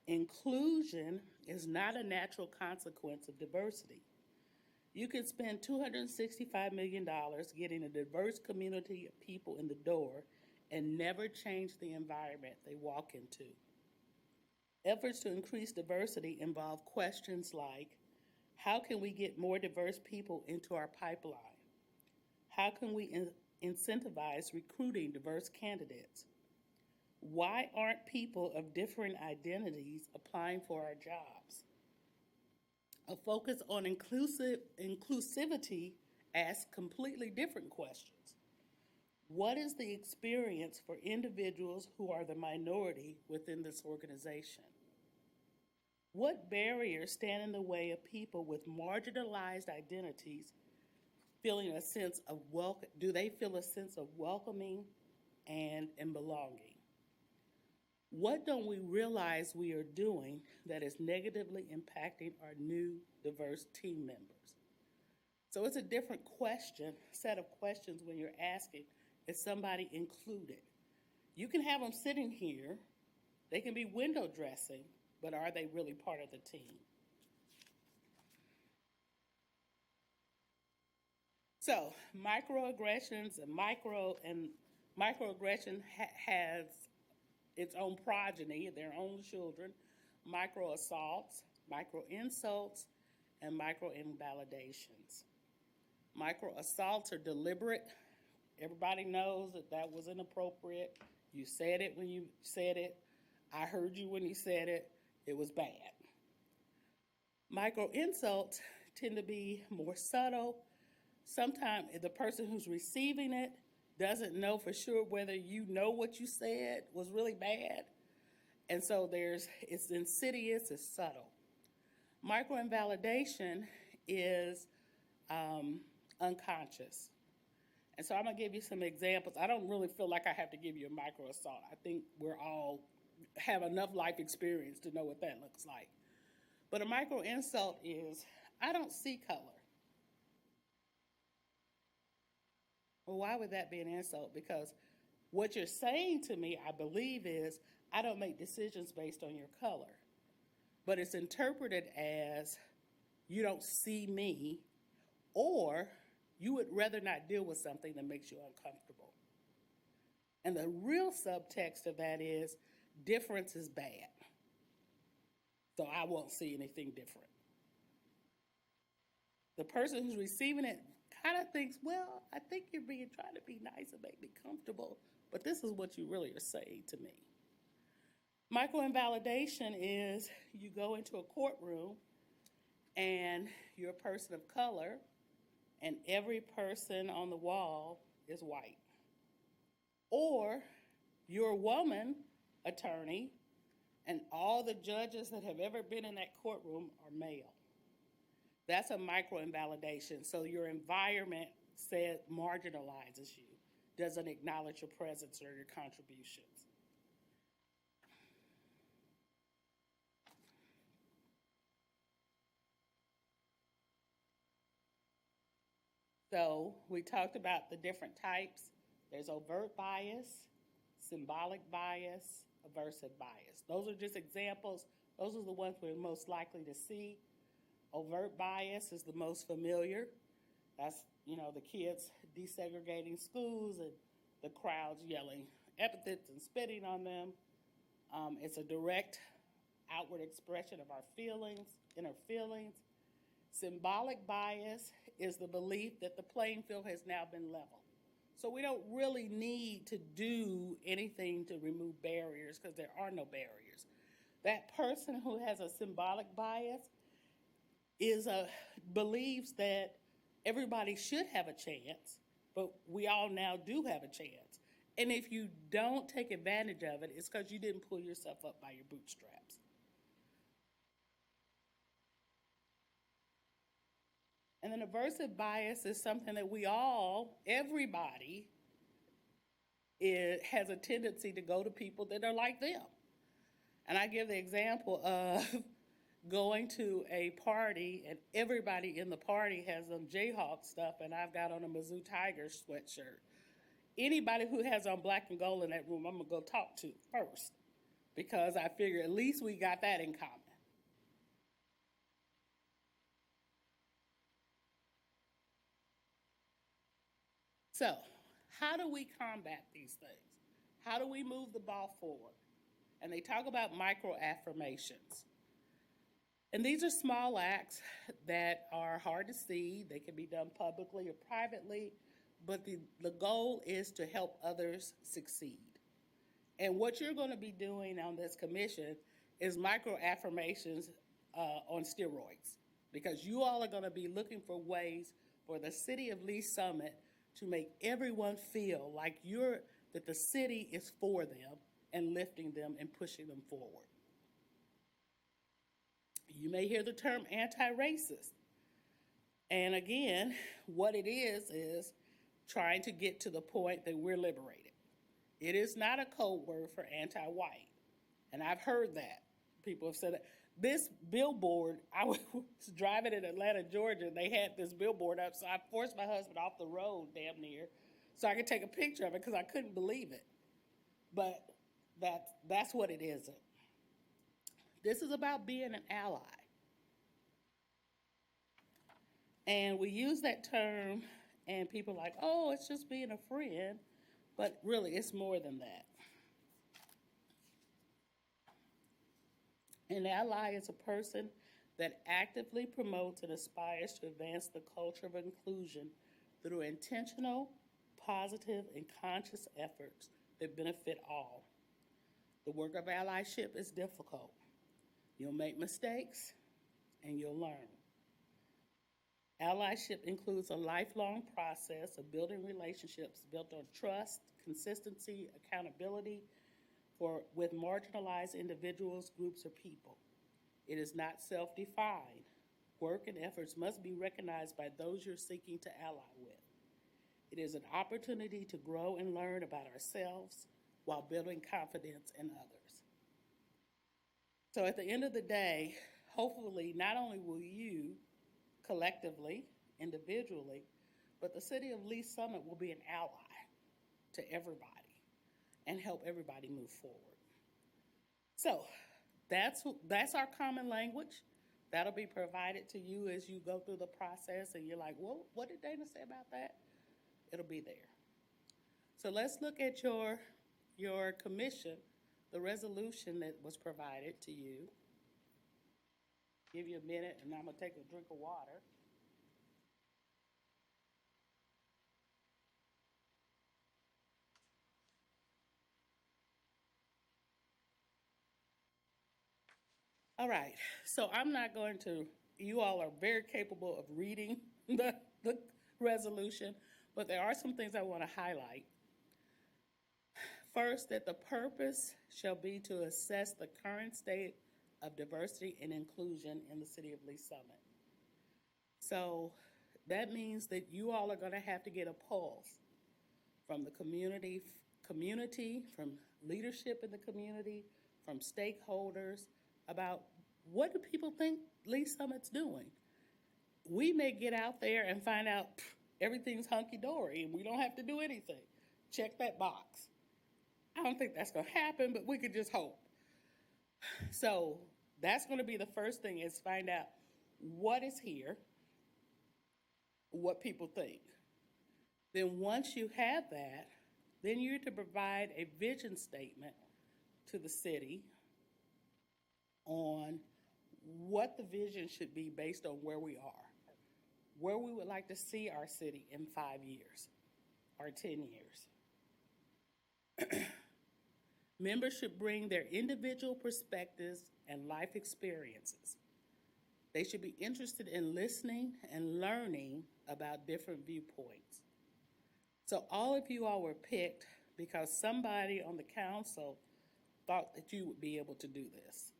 Inclusion is not a natural consequence of diversity. You can spend $265 million getting a diverse community of people in the door and never change the environment they walk into. Efforts to increase diversity involve questions like, how can we get more diverse people into our pipeline? How can we incentivize recruiting diverse candidates? Why aren't people of different identities applying for our jobs? A focus on inclusivity asks completely different questions. What is the experience for individuals who are the minority within this organization? What barriers stand in the way of people with marginalized identities feeling a sense of welcome? Do they feel a sense of welcoming and belonging? What don't we realize we are doing that is negatively impacting our new diverse team members? So it's a different set of questions when you're asking, is somebody included? You can have them sitting here, they can be window dressing, but are they really part of the team? So microaggressions and microaggression has its own progeny, their own children, microassaults, microinsults, and microinvalidations. Microassaults are deliberate. Everybody knows that that was inappropriate. You said it when you said it. I heard you when you said it. It was bad. Microinsults tend to be more subtle. Sometimes the person who's receiving it doesn't know for sure whether you know what you said was really bad. And so it's insidious, it's subtle. Microinvalidation is unconscious. And so I'm gonna give you some examples. I don't really feel like I have to give you a microassault. I think we're all have enough life experience to know what that looks like. But a microinsult is, I don't see color. Well, why would that be an insult? Because what you're saying to me, I believe, is I don't make decisions based on your color. But it's interpreted as you don't see me, or you would rather not deal with something that makes you uncomfortable. And the real subtext of that is difference is bad. So I won't see anything different. The person who's receiving it kind of thinks, well, I think you're trying to be nice and make me comfortable, but this is what you really are saying to me. Microinvalidation is you go into a courtroom and you're a person of color and every person on the wall is white. Or you're a woman attorney and all the judges that have ever been in that courtroom are male. That's a microinvalidation. So your environment marginalizes you, doesn't acknowledge your presence or your contributions. So we talked about the different types. There's overt bias, symbolic bias, aversive bias. Those are just examples. Those are the ones we're most likely to see. Overt bias is the most familiar. That's, the kids desegregating schools and the crowds yelling epithets and spitting on them. It's a direct outward expression of our feelings, inner feelings. Symbolic bias is the belief that the playing field has now been leveled. So we don't really need to do anything to remove barriers because there are no barriers. That person who has a symbolic bias believes that everybody should have a chance, but we all now do have a chance. And if you don't take advantage of it, it's because you didn't pull yourself up by your bootstraps. And then aversive bias is something that everybody has a tendency to go to people that are like them. And I give the example of going to a party and everybody in the party has some Jayhawk stuff and I've got on a Mizzou Tigers sweatshirt. Anybody who has on black and gold in that room, I'm gonna go talk to first because I figure at least we got that in common. So, how do we combat these things? How do we move the ball forward? And they talk about micro affirmations. And these are small acts that are hard to see. They can be done publicly or privately, but the goal is to help others succeed. And what you're going to be doing on this commission is micro affirmations on steroids, because you all are going to be looking for ways for the city of Lee Summit to make everyone feel like that the city is for them and lifting them and pushing them forward. You may hear the term anti-racist. And again, what it is trying to get to the point that we're liberated. It is not a code word for anti-white. And I've heard that. People have said that. This billboard, I was driving in Atlanta, Georgia, and they had this billboard up, so I forced my husband off the road damn near so I could take a picture of it because I couldn't believe it. But that's what it is. This is about being an ally. And we use that term, and people are like, oh, it's just being a friend. But really, it's more than that. An ally is a person that actively promotes and aspires to advance the culture of inclusion through intentional, positive, and conscious efforts that benefit all. The work of allyship is difficult. You'll make mistakes, and you'll learn. Allyship includes a lifelong process of building relationships built on trust, consistency, accountability with marginalized individuals, groups, or people. It is not self-defined. Work and efforts must be recognized by those you're seeking to ally with. It is an opportunity to grow and learn about ourselves while building confidence in others. So at the end of the day, hopefully, not only will you collectively, individually, but the city of Lee Summit will be an ally to everybody and help everybody move forward. So that's our common language. That'll be provided to you as you go through the process and you're like, well, what did Dana say about that? It'll be there. So let's look at your commission, the resolution that was provided to you. Give you a minute and I'm gonna take a drink of water. All right, so I'm not going to, you all are very capable of reading the resolution, but there are some things I want to highlight. First, that the purpose shall be to assess the current state of diversity and inclusion in the city of Lee Summit. So that means that you all are going to have to get a pulse from the community, from leadership in the community, from stakeholders, about what do people think Lee Summit's doing. We may get out there and find out everything's hunky-dory and we don't have to do anything. Check that box. I don't think that's going to happen, but we could just hope. So that's going to be the first thing, is find out what is here, what people think. Then once you have that, then you're to provide a vision statement to the city on what the vision should be based on where we are, where we would like to see our city in 5 years or 10 years. Members should bring their individual perspectives and life experiences. They should be interested in listening and learning about different viewpoints. So all of you all were picked because somebody on the council thought that you would be able to do this.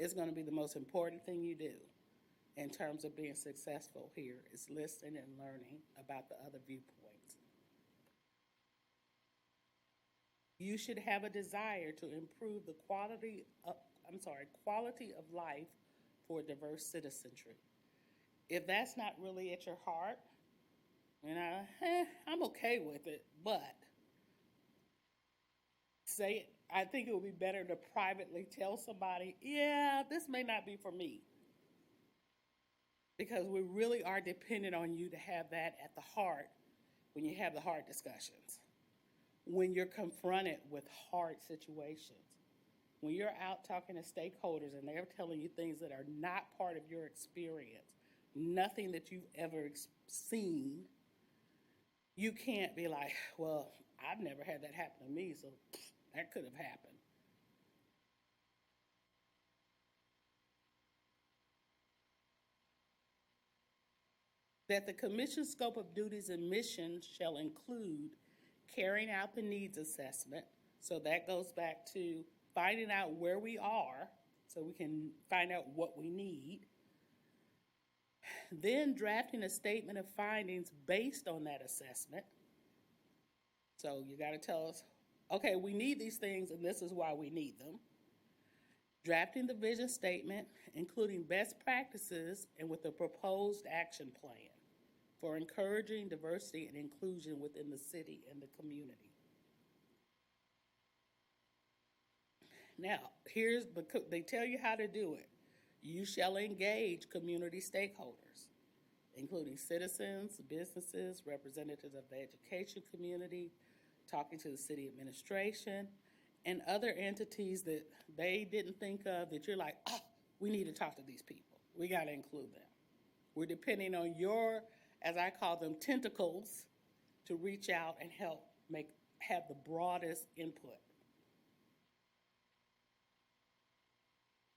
It's going to be the most important thing you do in terms of being successful here, is listening and learning about the other viewpoints. You should have a desire to improve the quality of life for diverse citizenry. If that's not really at your heart, I'm okay with it, but say it. I think it would be better to privately tell somebody, yeah, this may not be for me. Because we really are dependent on you to have that at the heart when you have the hard discussions. When you're confronted with hard situations. When you're out talking to stakeholders and they're telling you things that are not part of your experience, nothing that you've ever seen, you can't be like, well, I've never had that happen to me, so that could have happened. That the commission's scope of duties and missions shall include carrying out the needs assessment. So that goes back to finding out where we are so we can find out what we need. Then drafting a statement of findings based on that assessment. So you got to tell us, okay, we need these things and this is why we need them. Drafting the vision statement, including best practices and with a proposed action plan for encouraging diversity and inclusion within the city and the community. Now, they tell you how to do it. You shall engage community stakeholders, including citizens, businesses, representatives of the education community, talking to the city administration, and other entities that they didn't think of that you're like, oh, we need to talk to these people. We got to include them. We're depending on your, as I call them, tentacles to reach out and help have the broadest input.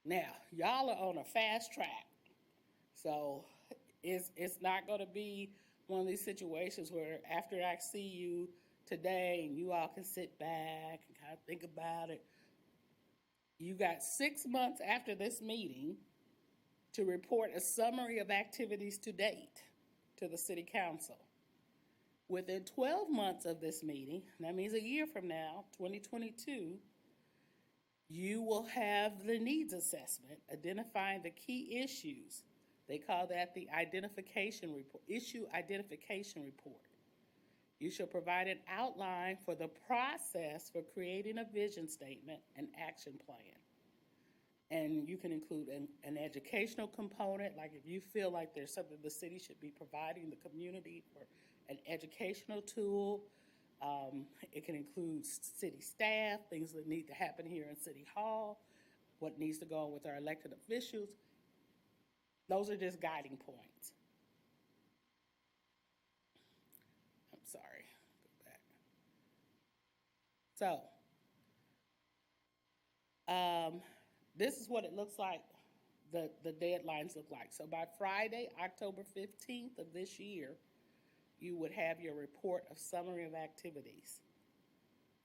Now, y'all are on a fast track. So it's not going to be one of these situations where after I see you today and you all can sit back and kind of think about it. You got 6 months after this meeting to report a summary of activities to date to the City Council. Within 12 months of this meeting, that means a year from now, 2022, you will have the needs assessment identifying the key issues They call that the identification report, issue identification report. You shall provide an outline for the process for creating a vision statement and action plan. And you can include an educational component, like if you feel like there's something the city should be providing the community for an educational tool. It can include city staff, things that need to happen here in City Hall, what needs to go on with our elected officials. Those are just guiding points. I'm sorry, go back. So, this is what it looks like, the deadlines look like. So by Friday, October 15th of this year, you would have your report of summary of activities.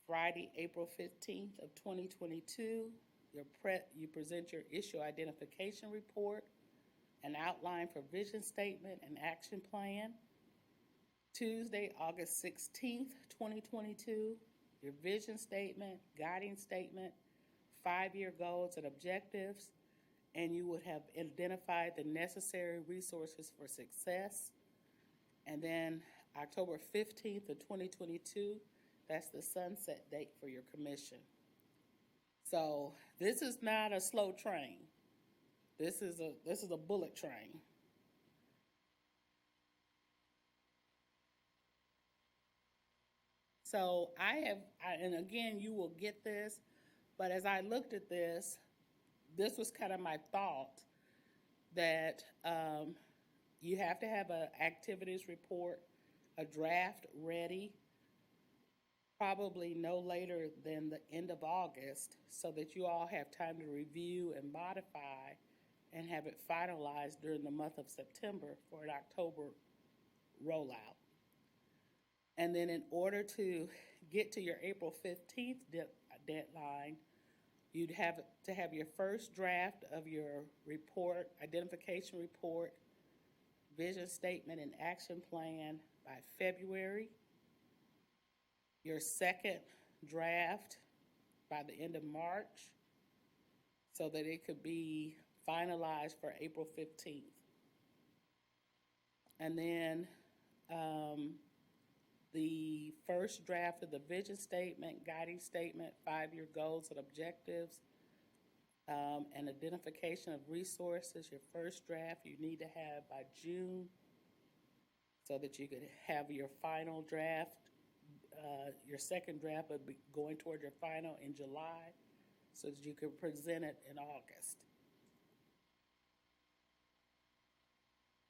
Friday, April 15th of 2022, you present your issue identification report, an outline for vision statement and action plan. Tuesday, August 16th, 2022, your vision statement, guiding statement, 5-year goals and objectives, and you would have identified the necessary resources for success. And then October 15th of 2022, that's the sunset date for your commission. So this is not a slow train. This is a bullet train. So and again, you will get this, but as I looked at this was kind of my thought that you have to have an activities report, a draft ready, probably no later than the end of August, so that you all have time to review and modify and have it finalized during the month of September for an October rollout. And then in order to get to your April 15th deadline, you'd have to have your first draft of your report, identification report, vision statement, and action plan by February. Your second draft by the end of March, so that it could be finalized for April 15th. And then the first draft of the vision statement, guiding statement, 5-year goals and objectives, and identification of resources, your first draft you need to have by June, so that you could have your final draft. Your second draft would be going toward your final in July, so that you could present it in August.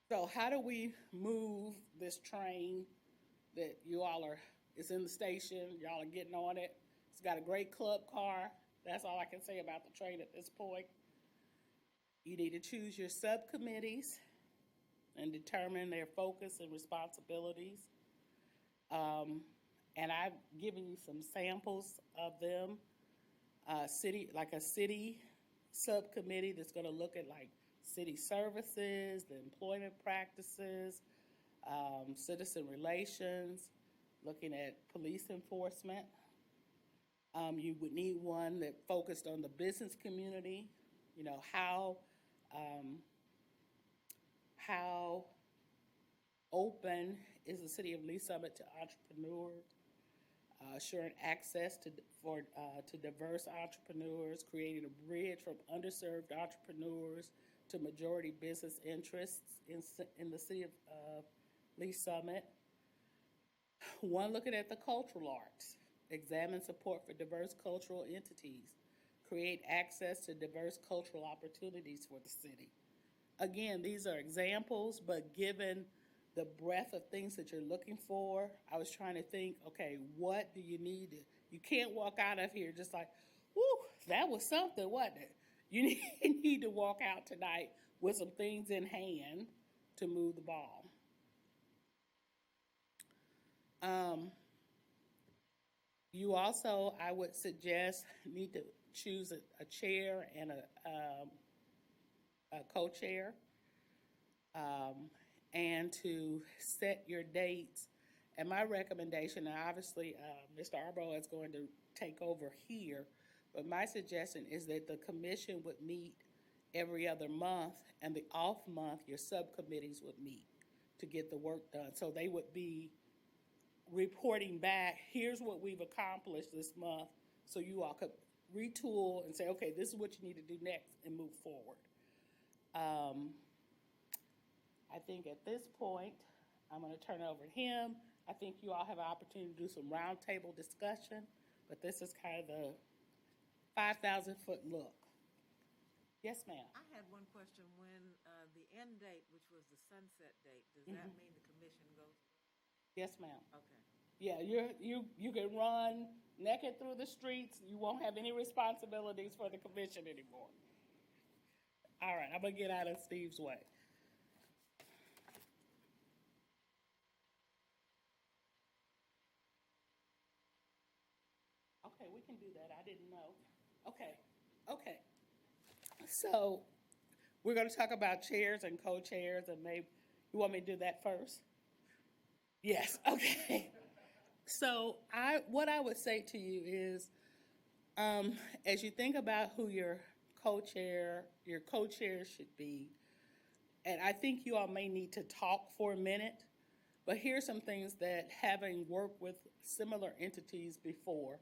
So how do we move this train that you all it's in the station, y'all are getting on it. It's got a great club car. That's all I can say about the train at this point. You need to choose your subcommittees and determine their focus and responsibilities. And I've given you some samples of them. A city subcommittee that's going to look at like city services, the employment practices, citizen relations, looking at police enforcement. You would need one that focused on the business community, you know, how open is the city of Lee Summit to entrepreneurs, assuring access to diverse entrepreneurs, creating a bridge from underserved entrepreneurs to majority business interests in the city of Lee Summit. One looking at the cultural arts, examine support for diverse cultural entities, create access to diverse cultural opportunities for the city. Again, these are examples, but given the breadth of things that you're looking for, I was trying to think, okay, what do you need? You can't walk out of here just like, whoo, that was something, wasn't it? You need to walk out tonight with some things in hand to move the ball. You also, I would suggest, need to choose a chair and a co-chair, and to set your dates. And my recommendation, and obviously Mr. Arbo is going to take over here, but my suggestion is that the commission would meet every other month, and the off month, your subcommittees would meet to get the work done. So they would be reporting back, here's what we've accomplished this month, so you all could retool and say, okay, this is what you need to do next and move forward. I think at this point, I'm going to turn it over to him. I think you all have an opportunity to do some roundtable discussion, but this is kind of the 5,000-foot look. Yes, ma'am. I had one question. When the end date, which was the sunset date, does that mean the commission goes? Yes, ma'am. Okay. Yeah, you can run naked through the streets. You won't have any responsibilities for the commission anymore. All right, I'm going to get out of Steve's way. Okay, we can do that. I didn't know. Okay. So we're going to talk about chairs and co-chairs, and maybe you want me to do that first? Yes, okay. So what I would say to you is, as you think about who your co-chair should be, and I think you all may need to talk for a minute, but here's some things that, having worked with similar entities before,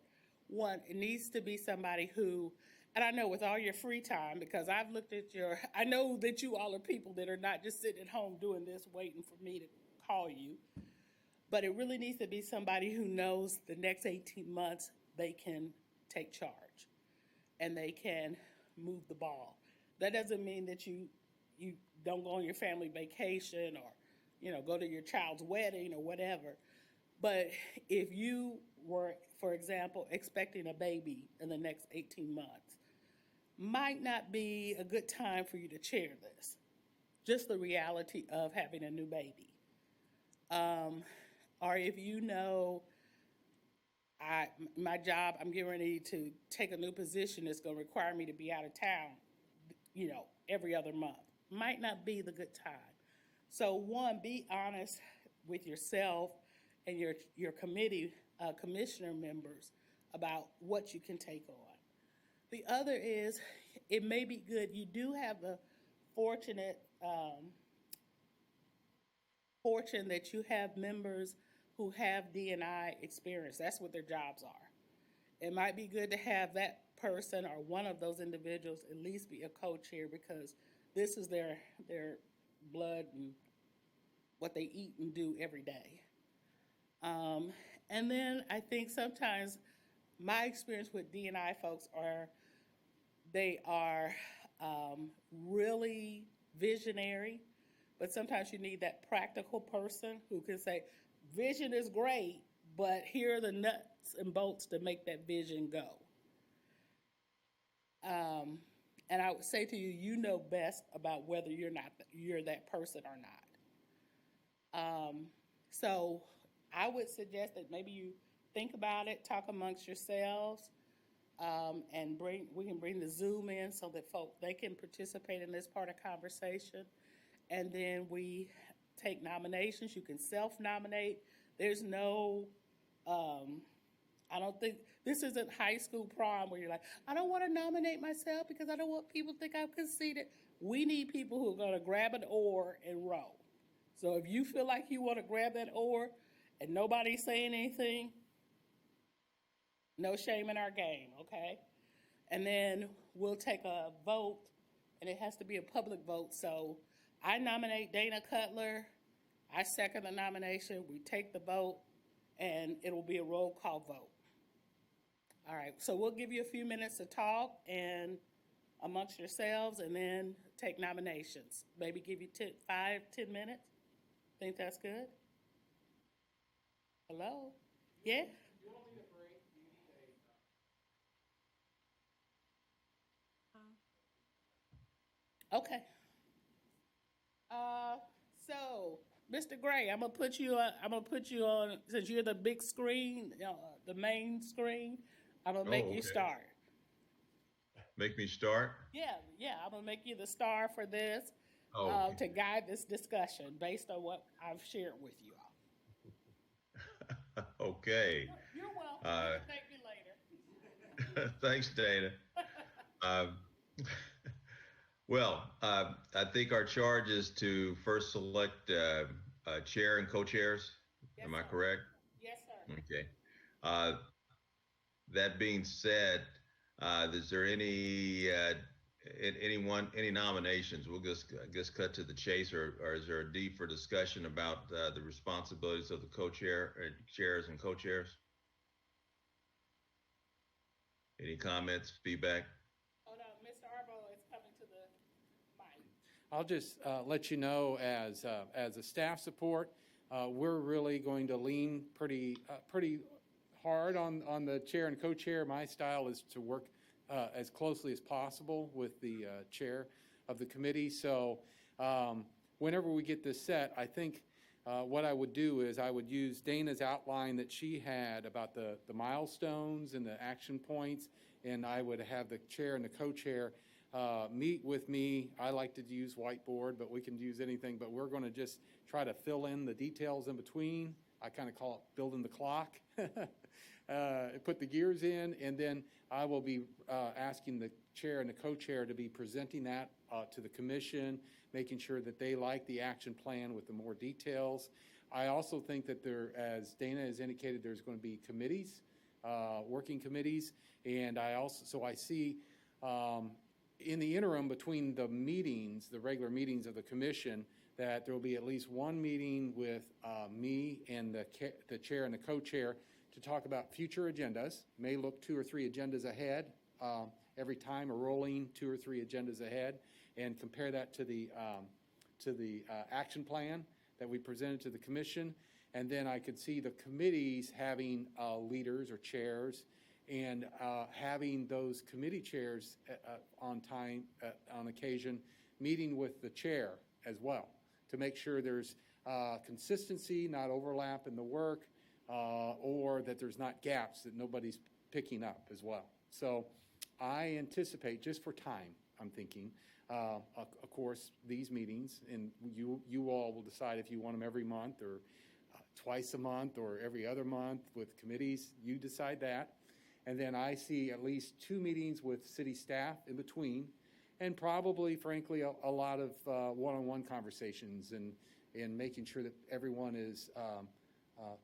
one, it needs to be somebody who, and I know with all your free time, because I've looked at I know that you all are people that are not just sitting at home doing this, waiting for me to call you, but it really needs to be somebody who knows the next 18 months they can take charge and they can move the ball. That doesn't mean that you don't go on your family vacation or, go to your child's wedding or whatever. But if you were, for example, expecting a baby in the next 18 months, might not be a good time for you to chair this. Just the reality of having a new baby. Or if you know, my job, I'm getting ready to take a new position that's going to require me to be out of town, every other month. Might not be the good time. So one, be honest with yourself and your committee, commissioner members about what you can take on. The other is, it may be good, you do have the fortune that you have members who have D&I experience. That's what their jobs are. It might be good to have that person or one of those individuals at least be a co-chair, because this is their blood and what they eat and do every day. And then I think sometimes my experience with D&I folks they are really visionary, but sometimes you need that practical person who can say, vision is great, but here are the nuts and bolts to make that vision go. And I would say to you, you know best about whether you're that person or not. So I would suggest that maybe you think about it, talk amongst yourselves, and we can bring the Zoom in so that they can participate in this part of conversation. And then we take nominations. You can self-nominate. There's no, I don't think, this isn't high school prom where you're like, I don't want to nominate myself because I don't want people to think I've conceded. We need people who are going to grab an oar and row. So if you feel like you want to grab that oar and nobody's saying anything, no shame in our game, okay? And then we'll take a vote, and it has to be a public vote. So I nominate Dana Cutler. I second the nomination. We take the vote, and it'll be a roll call vote. All right, so we'll give you a few minutes to talk and amongst yourselves, and then take nominations. Maybe give you 5-10 minutes. Think that's good? Hello? Yeah? Okay. So, Mr. Gray, I'm gonna put you on, since you're the big screen, the main screen. I'm gonna make you start. Make me start? Yeah. I'm gonna make you the star for this, okay. To guide this discussion based on what I've shared with you all. Okay. You're welcome. Thank you later. Thanks, Dana. Well, I think our charge is to first select chair and co-chairs. Am I correct? Yes, sir. Okay. That being said, is there any any nominations? We'll just cut to the chase, or is there a need for discussion about the responsibilities of the chairs and co-chairs? Any comments, feedback? Hold on, Mr. Arbo is coming to the mic. I'll just let you know as a staff support, we're really going to lean pretty hard on the chair and co-chair. My style is to work as closely as possible with the chair of the committee. So whenever we get this set, I think what I would do is I would use Dana's outline that she had about the milestones and the action points, and I would have the chair and the co-chair meet with me. I like to use whiteboard, but we can use anything, but we're going to just try to fill in the details in between. I kind of call it building the clock. Put the gears in, and then I will be asking the chair and the co-chair to be presenting that to the commission, making sure that they like the action plan with the more details. I also think that there, as Dana has indicated, there's going to be committees, working committees, and I see in the interim between the meetings, the regular meetings of the commission, that there will be at least one meeting with me and the chair and the co-chair to talk about future agendas. May look 2 or 3 agendas ahead every time, or rolling 2 or 3 agendas ahead, and compare that to the action plan that we presented to the commission. And then I could see the committees having leaders or chairs, and having those committee chairs on occasion, meeting with the chair as well, to make sure there's consistency, not overlap in the work, or that there's not gaps that nobody's picking up as well. So I anticipate, just for time, I'm thinking, of course, these meetings, and you all will decide if you want them every month or twice a month or every other month with committees. You decide that. And then I see at least 2 meetings with city staff in between, and probably, frankly, a lot of one-on-one conversations and making sure that everyone is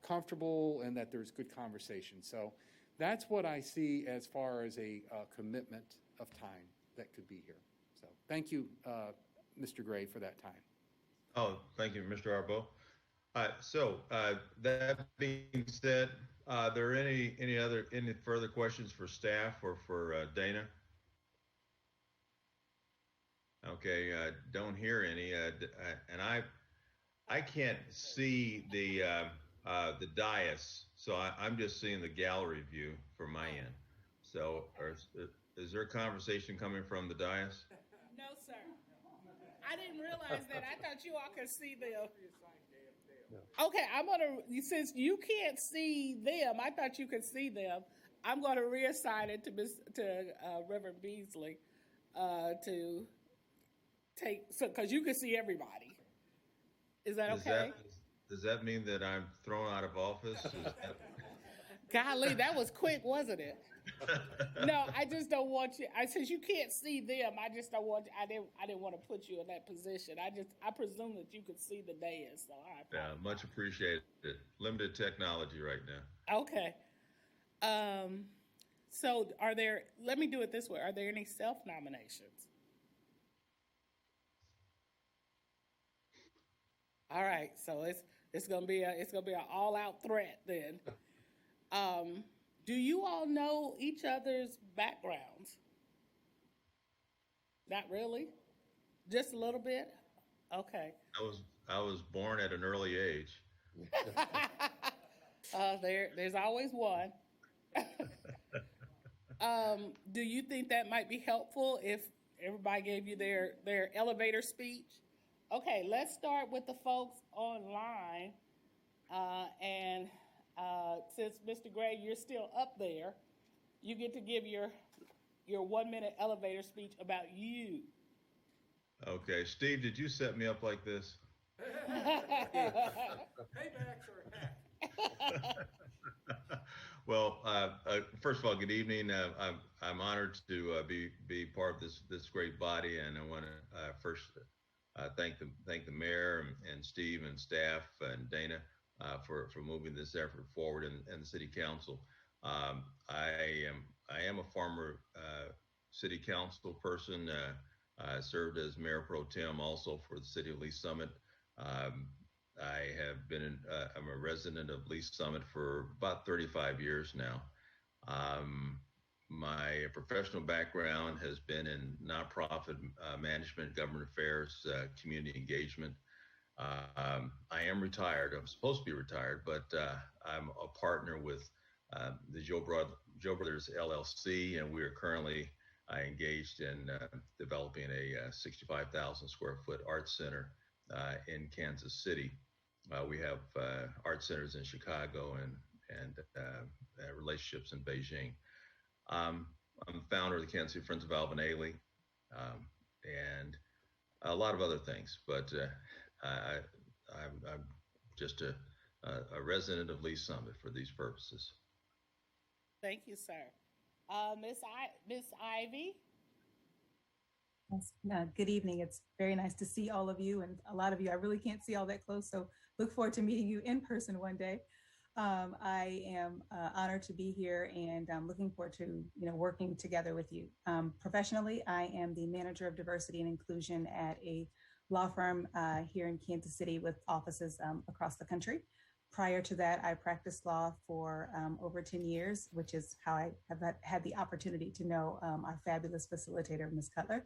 comfortable and that there's good conversation. So that's what I see as far as a commitment of time that could be here. So thank you, Mr. Gray, for that time. Oh, thank you, Mr. Arbo. So that being said, are there any further questions for staff or for Dana? Okay, don't hear any, and I can't see the dais, so I'm just seeing the gallery view from my end. So, is there a conversation coming from the dais? No, sir. I didn't realize that. I thought you all could see them. Okay, since you can't see them, I thought you could see them. I'm going to reassign it to Reverend Beasley to take, because you can see everybody. Is that okay? Does that mean that I'm thrown out of office? Golly, that was quick, wasn't it? No, I just don't want you. Since you can't see them, I just don't want. I didn't want to put you in that position. I presume that you could see the dais. So yeah, much appreciated. Limited technology right now. Okay. So let me do it this way. Are there any self-nominations? All right. So it's gonna be an all-out threat then. Do you all know each other's backgrounds? Not really? Just a little bit? Okay. I was born at an early age. There's always one. Do you think that might be helpful if everybody gave you their elevator speech? Okay, let's start with the folks online. And since Mr. Gray, you're still up there, you get to give your 1-minute elevator speech about you. Okay, Steve, did you set me up like this? Paybacks are heck. Well, first of all, good evening. I'm honored to be part of this great body, and I want to first thank the mayor and Steve and staff and Dana for moving this effort forward, and the city council. I am a former city council person. I served as mayor pro tem also for the city of Lee Summit. I have been I'm a resident of Lee Summit for about 35 years now. My professional background has been in nonprofit management, government affairs, community engagement. I am retired. I'm supposed to be retired, but I'm a partner with the Joe Brothers LLC, and we are currently engaged in developing a 65,000 square foot art center in Kansas City. We have art centers in Chicago and relationships in Beijing. I'm the founder of the Kansas City Friends of Alvin Ailey, and a lot of other things, but I'm just a resident of Lee Summit for these purposes. Thank you, sir. Miss Ivy? Yes. Good evening. It's very nice to see all of you, and a lot of you I really can't see all that close, so look forward to meeting you in person one day. I am honored to be here, and I'm looking forward to working together with you. Professionally, I am the manager of diversity and inclusion at a law firm here in Kansas City with offices across the country. Prior to that, I practiced law for over 10 years, which is how I have had the opportunity to know our fabulous facilitator, Ms. Cutler.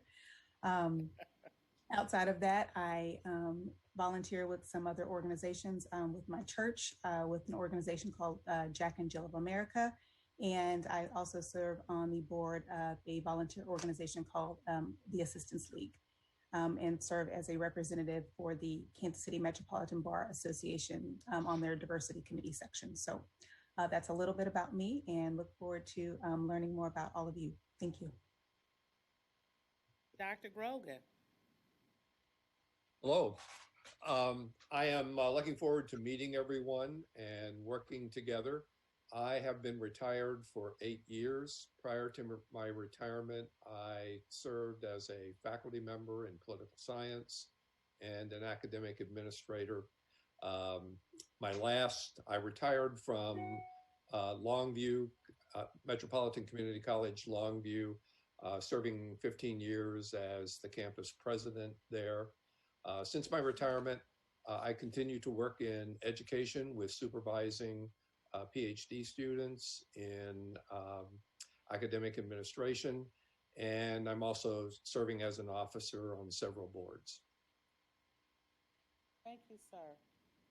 Outside of that, I volunteer with some other organizations, with my church, with an organization called Jack and Jill of America. And I also serve on the board of a volunteer organization called the Assistance League, and serve as a representative for the Kansas City Metropolitan Bar Association on their diversity committee section. So that's a little bit about me, and look forward to learning more about all of you. Thank you. Dr. Grogan. Hello. I am looking forward to meeting everyone and working together. I have been retired for 8 years. Prior to my retirement, I served as a faculty member in political science and an academic administrator. I retired from Longview, Metropolitan Community College, Longview, serving 15 years as the campus president there. Since my retirement, I continue to work in education with supervising PhD students in academic administration, and I'm also serving as an officer on several boards. Thank you, sir.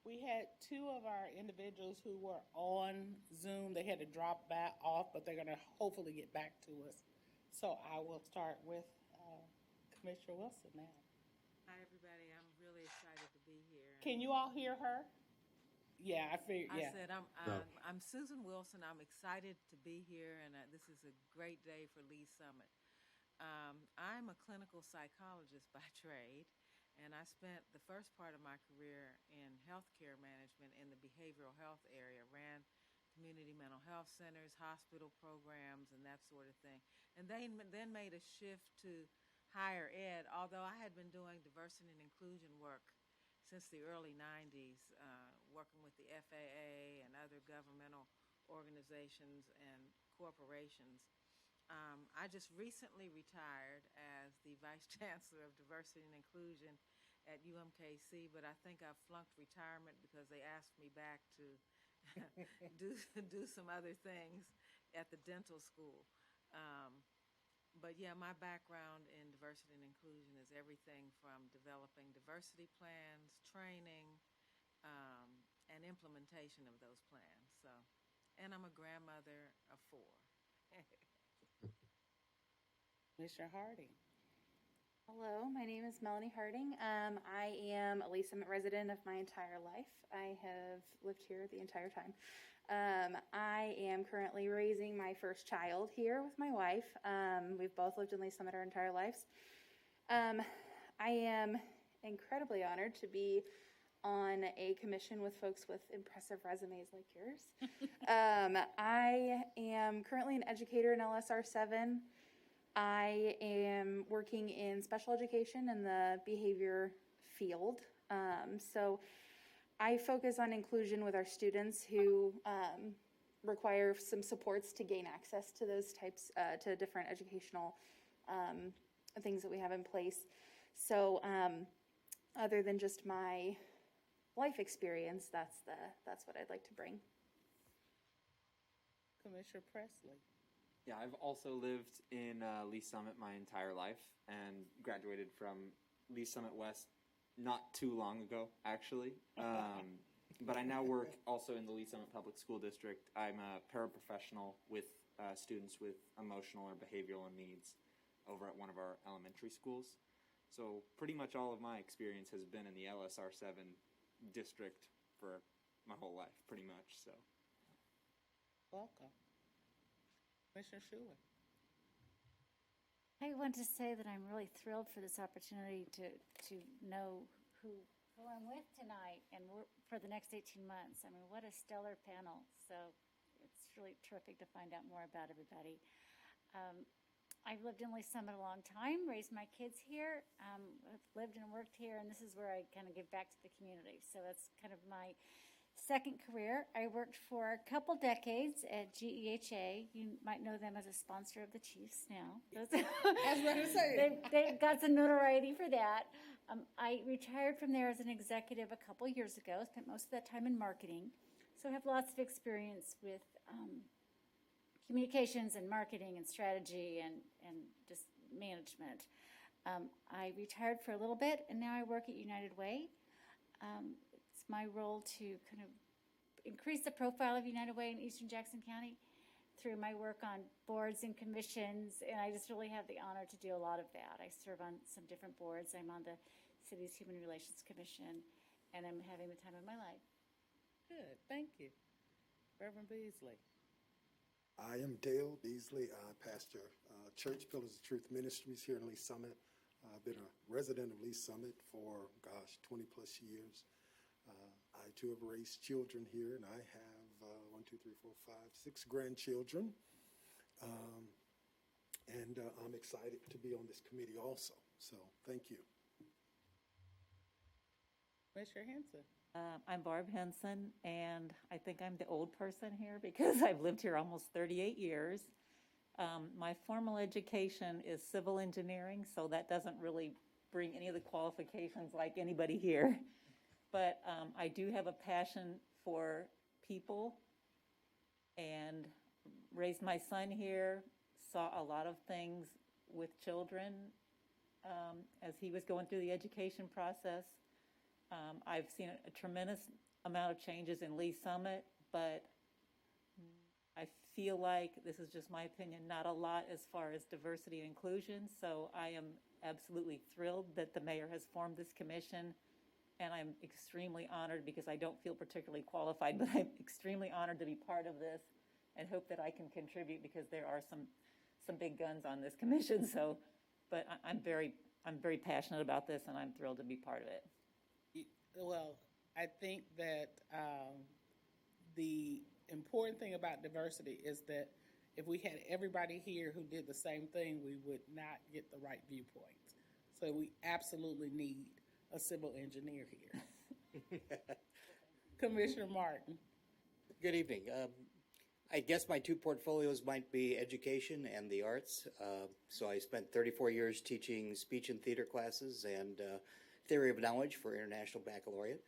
We had two of our individuals who were on Zoom. They had to drop back off, but they're going to hopefully get back to us. So I will start with Commissioner Wilson now. Hi, everybody. I'm really excited to be here. Can you all hear her? Yeah, I figured. Yeah. I said I'm Susan Wilson. I'm excited to be here, and this is a great day for Lee Summit. I'm a clinical psychologist by trade, and I spent the first part of my career in healthcare management in the behavioral health area. Ran community mental health centers, hospital programs, and that sort of thing. And they then made a shift to higher ed, although I had been doing diversity and inclusion work since the early 90s, working with the FAA and other governmental organizations and corporations. I just recently retired as the Vice Chancellor of Diversity and Inclusion at UMKC, but I think I flunked retirement because they asked me back to do some other things at the dental school. But yeah, my background in diversity and inclusion is everything from developing diversity plans, training, and implementation of those plans. So, and I'm a grandmother of 4. Commissioner Harding. Hello, my name is Melanie Harding. I am a Lee Summit resident of my entire life. I have lived here the entire time. I am currently raising my first child here with my wife. We've both lived in Lee Summit our entire lives. I am incredibly honored to be on a commission with folks with impressive resumes like yours. I am currently an educator in LSR 7. I am working in special education in the behavior field. So I focus on inclusion with our students who require some supports to gain access to those types, to different educational things that we have in place. So other than just my life experience, that's what I'd like to bring. Commissioner Presley. Yeah, I've also lived in Lee Summit my entire life and graduated from Lee Summit West not too long ago, actually. But I now work also in the Lee Summit Public School District. I'm a paraprofessional with students with emotional or behavioral needs over at one of our elementary schools. So pretty much all of my experience has been in the LSR 7 district for my whole life, pretty much. So, Welcome. Commissioner Schuler. I want to say that I'm really thrilled for this opportunity to know who I'm with tonight and for the next 18 months. I mean, what a stellar panel. So it's really terrific to find out more about everybody. I've lived in Lee Summit a long time, raised my kids here, I've lived and worked here, and this is where I kind of give back to the community. So that's kind of my second career. I worked for a couple decades at GEHA. You might know them as a sponsor of the Chiefs now. I was going to say. They got some notoriety for that. I retired from there as an executive a couple years ago, spent most of that time in marketing. So I have lots of experience with communications and marketing and strategy and just management. I retired for a little bit, and now I work at United Way. It's my role to kind of increase the profile of United Way in Eastern Jackson County through my work on boards and commissions, and I just really have the honor to do a lot of that. I serve on some different boards. I'm on the city's Human Relations Commission, and I'm having the time of my life. Good, thank you. Reverend Beasley. I am Dale Beasley. I pastor Church Pillars of Truth Ministries here in Lee Summit. I've been a resident of Lee Summit for, 20 plus years. I too have raised children here, and I have 6 grandchildren. And I'm excited to be on this committee also. So thank you. Commissioner Henson. I'm Barb Henson, and I think I'm the old person here because I've lived here almost 38 years. My formal education is civil engineering, so that doesn't really bring any of the qualifications like anybody here. But I do have a passion for people and raised my son here, saw a lot of things with children as he was going through the education process. I've seen a tremendous amount of changes in Lee Summit, but I feel like, this is just my opinion, not a lot as far as diversity and inclusion. So I am absolutely thrilled that the mayor has formed this commission, and I'm extremely honored because I don't feel particularly qualified, but I'm extremely honored to be part of this and hope that I can contribute because there are some big guns on this commission. So, but I'm very passionate about this, and I'm thrilled to be part of it. Well, I think that the important thing about diversity is that if we had everybody here who did the same thing, we would not get the right viewpoints. So we absolutely need a civil engineer here. Commissioner Martin. Good evening. I guess my two portfolios might be education and the arts. So I spent 34 years teaching speech and theater classes and theory of knowledge for International Baccalaureate.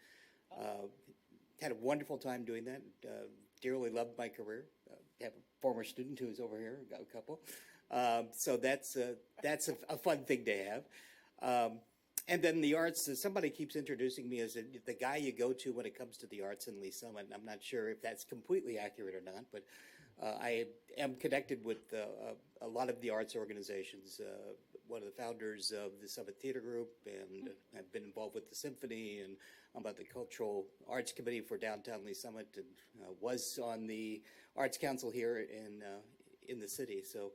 Had a wonderful time doing that. Dearly loved my career. Have a former student who's over here, got a couple. So that's a fun thing to have. And then the arts, somebody keeps introducing me as the guy you go to when it comes to the arts in Lee Summit. And I'm not sure if that's completely accurate or not, but I am connected with a lot of the arts organizations. One of the founders of the Summit Theater Group, and I've been involved with the symphony, and I'm on the Cultural Arts Committee for Downtown Lee Summit, and was on the Arts Council here in the city. So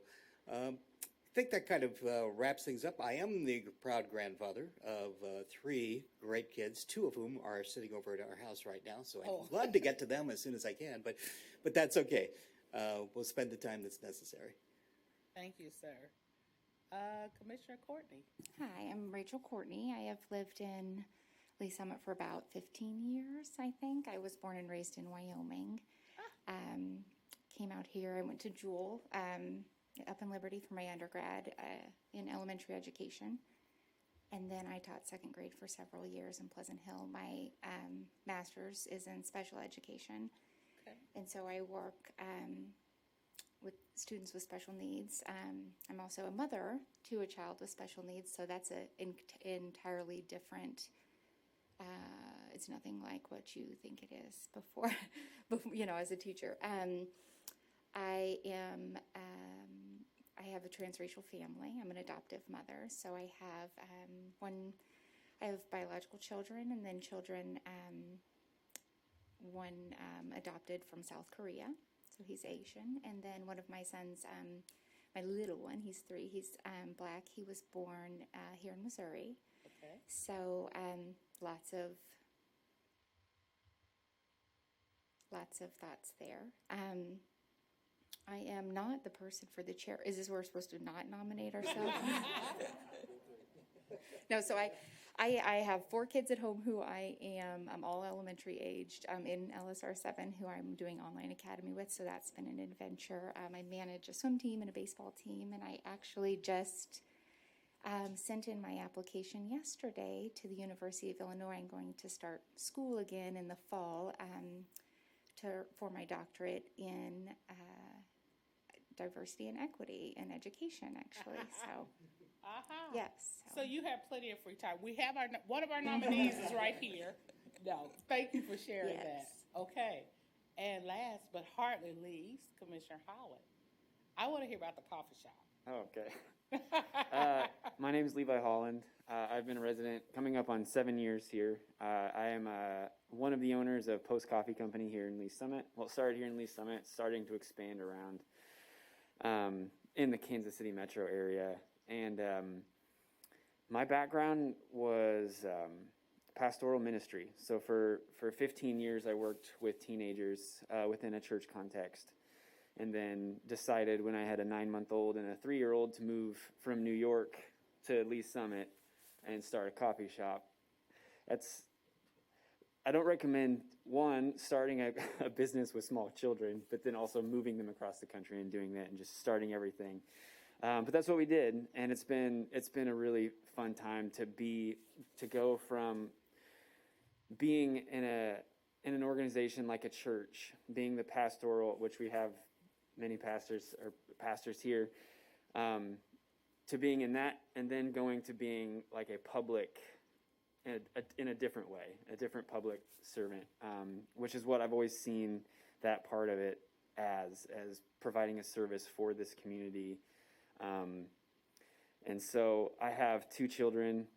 think that kind of wraps things up. I am the proud grandfather of 3 great kids, 2 of whom are sitting over at our house right now. So I'd love to get to them as soon as I can, but that's okay. We'll spend the time that's necessary. Thank you, sir. Commissioner Courtney. Hi, I'm Rachel Courtney. I have lived in Lee Summit for about 15 years, I think. I was born and raised in Wyoming. Came out here. I went to Jewel up in Liberty for my undergrad in elementary education. And then I taught 2nd grade for several years in Pleasant Hill. My master's is in special education. Okay. And so I work with students with special needs. I'm also a mother to a child with special needs, so that's an entirely different, it's nothing like what you think it is before as a teacher. I have a transracial family. I'm an adoptive mother, so I have biological children and then children, one adopted from South Korea. So he's Asian, and then one of my sons, my little one, he's 3, he's Black. He was born here in Missouri. Okay. So lots of thoughts there. I am not the person for the chair. Is this where we're supposed to not nominate ourselves? No, so I have 4 kids at home who I'm all elementary aged, in LSR 7, who I'm doing online academy with, so that's been an adventure. I manage a swim team and a baseball team, and I actually just sent in my application yesterday to the University of Illinois. I'm going to start school again in the fall for my doctorate in diversity and equity in education, actually, so. Yes. So you have plenty of free time. We have one of our nominees is right here. No, thank you for sharing that. Okay. And last but hardly least, Commissioner Howard. I want to hear about the coffee shop. Okay. My name is Levi Holland. I've been a resident coming up on 7 years here. I am one of the owners of Post Coffee Company here in Lee Summit. Well, it started here in Lee Summit, starting to expand around in the Kansas City metro area. And my background was pastoral ministry. So for 15 years, I worked with teenagers within a church context. And then decided when I had a 9-month-old and a 3-year-old to move from New York to Lee Summit and start a coffee shop. I don't recommend, one, starting a business with small children, but then also moving them across the country and doing that and just starting everything. But that's what we did, and it's been a really fun time to go from being in an organization like a church, being the pastoral, which we have many pastors here, to being in that, and then going to being like a public, in a different way, a different public servant, which is what I've always seen that part of it as providing a service for this community. And so I have 2 children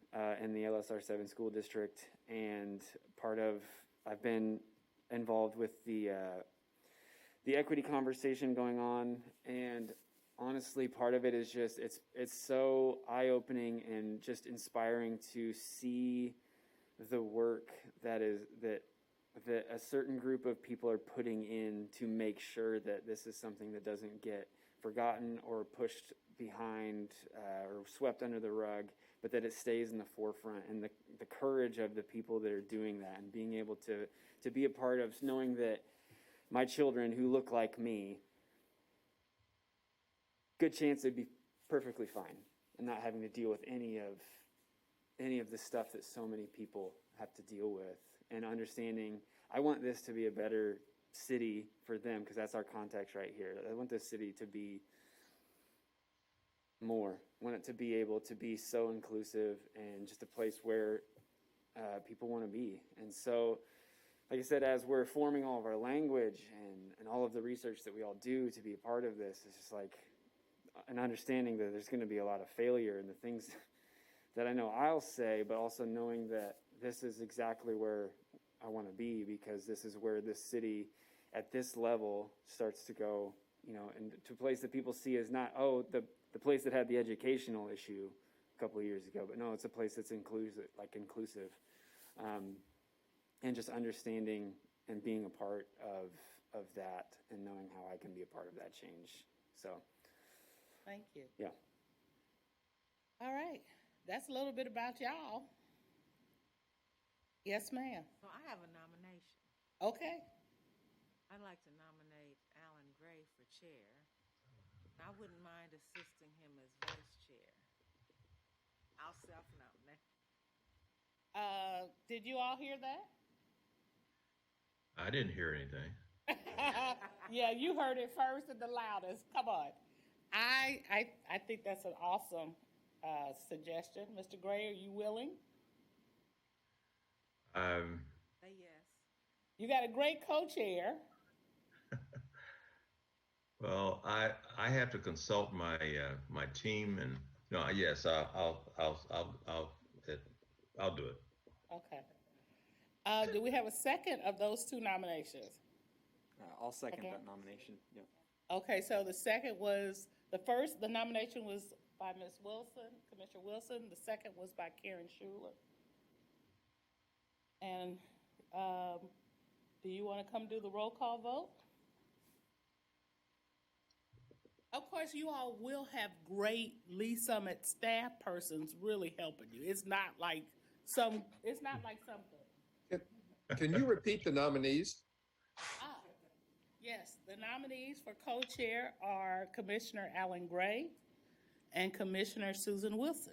in the LSR 7 school district, and I've been involved with the equity conversation going on, and honestly, part of it is just it's so eye-opening and just inspiring to see the work that a certain group of people are putting in to make sure that this is something that doesn't get forgotten or pushed behind or swept under the rug, but that it stays in the forefront, and the courage of the people that are doing that, and being able to be a part of knowing that my children who look like me, good chance they'd be perfectly fine and not having to deal with any of the stuff that so many people have to deal with, and understanding I want this to be a better city for them, because that's our context right here. I want this city to be more. I want it to be able to be so inclusive and just a place where people want to be. And so, like I said, as we're forming all of our language and all of the research that we all do to be a part of this, it's just like an understanding that there's going to be a lot of failure in the things that I know I'll say, but also knowing that this is exactly where I want to be, because this is where this city at this level starts to go, and to a place that people see as not, the place that had the educational issue a couple of years ago. But no, it's a place that's inclusive, and just understanding and being a part of that and knowing how I can be a part of that change. So, Thank you. yeah. All right. That's a little bit about y'all. Yes, ma'am. So I have a nomination. Okay. I'd like to nominate Alan Gray for chair. I wouldn't mind assisting him as vice chair. I'll self-nominate. Did you all hear that? I didn't hear anything. Yeah, you heard it first and the loudest. Come on. I think that's an awesome suggestion. Mr. Gray, are you willing? Say yes. You got a great co-chair. Well, I have to consult my my team, and no, yes, I'll do it. Okay. Do we have a second of those two nominations? I'll second that nomination. Yep. Okay, so the nomination was by Ms. Wilson, Commissioner Wilson. The second was by Karen Schuler. And do you want to come do the roll call vote? Of course, you all will have great Lee Summit staff persons really helping you. It's not like something. Can you repeat the nominees? Yes, the nominees for co-chair are Commissioner Alan Gray and Commissioner Susan Wilson.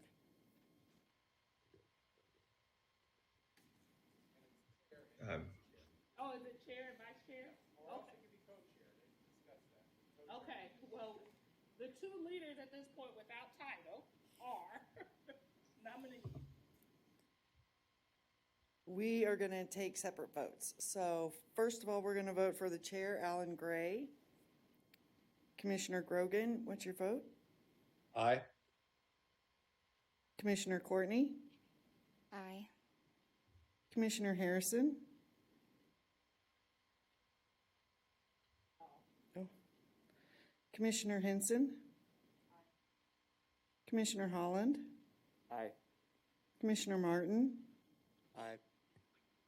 Is it chair and vice chair? Okay, well, the two leaders at this point without title are nominees. We are going to take separate votes. So first of all, we're going to vote for the chair, Alan Gray. Commissioner Grogan, what's your vote? Aye. Commissioner Courtney? Aye. Commissioner Harrison? Oh. Commissioner Henson? Commissioner Holland? Aye. Commissioner Martin? Aye.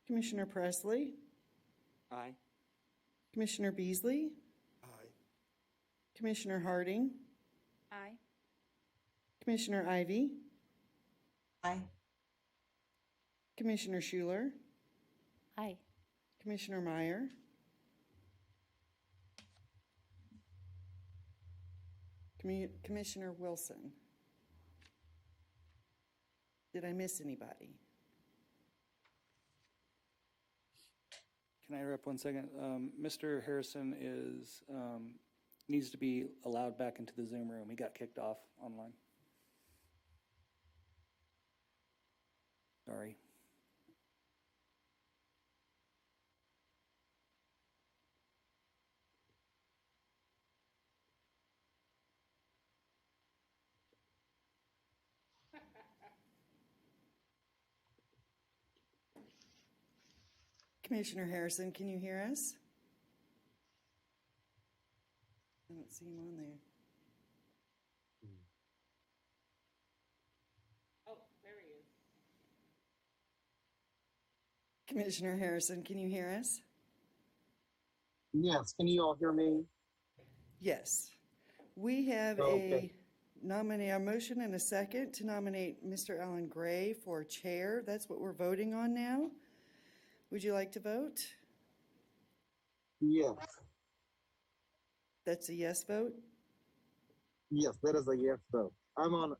Commissioner Presley? Aye. Commissioner Beasley? Aye. Commissioner Harding? Aye. Commissioner Ivy? Aye. Commissioner Schuler? Aye. Commissioner Meyer? Commissioner Wilson? Did I miss anybody? Can I interrupt 1 second? Mr. Harrison needs to be allowed back into the Zoom room. He got kicked off online. Sorry. Commissioner Harrison, can you hear us? I don't see him on there. Oh, there he is. Commissioner Harrison, can you hear us? Yes, can you all hear me? Yes. We have Okay. a motion and a second to nominate Mr. Alan Gray for chair. That's what we're voting on now. Would you like to vote? Yes. That's a yes vote? Yes, that is a yes vote. I'm on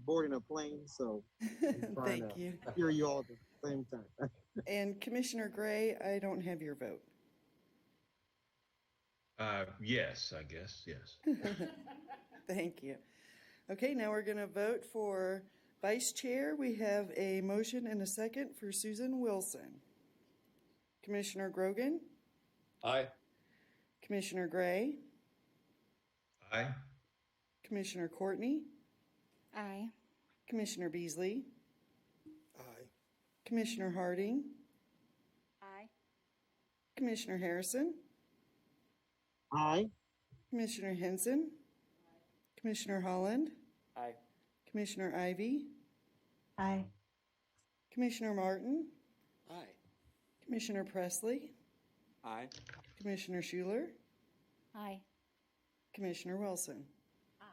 boarding a plane, so I'm trying Thank to you. hear you all at the same time. And Commissioner Gray, I don't have your vote. Yes, I guess, yes. Thank you. Okay, now we're going to vote for vice chair. We have a motion and a second for Susan Wilson. Commissioner Grogan? Aye. Commissioner Gray? Aye. Commissioner Courtney? Aye. Commissioner Beasley? Aye. Commissioner Harding? Aye. Commissioner Harrison? Aye. Commissioner Henson? Commissioner Holland, Aye. Commissioner Ivy, Aye. Commissioner Martin, Aye. Commissioner Presley, Aye. Commissioner Schuler, Aye. Commissioner Wilson. Aye.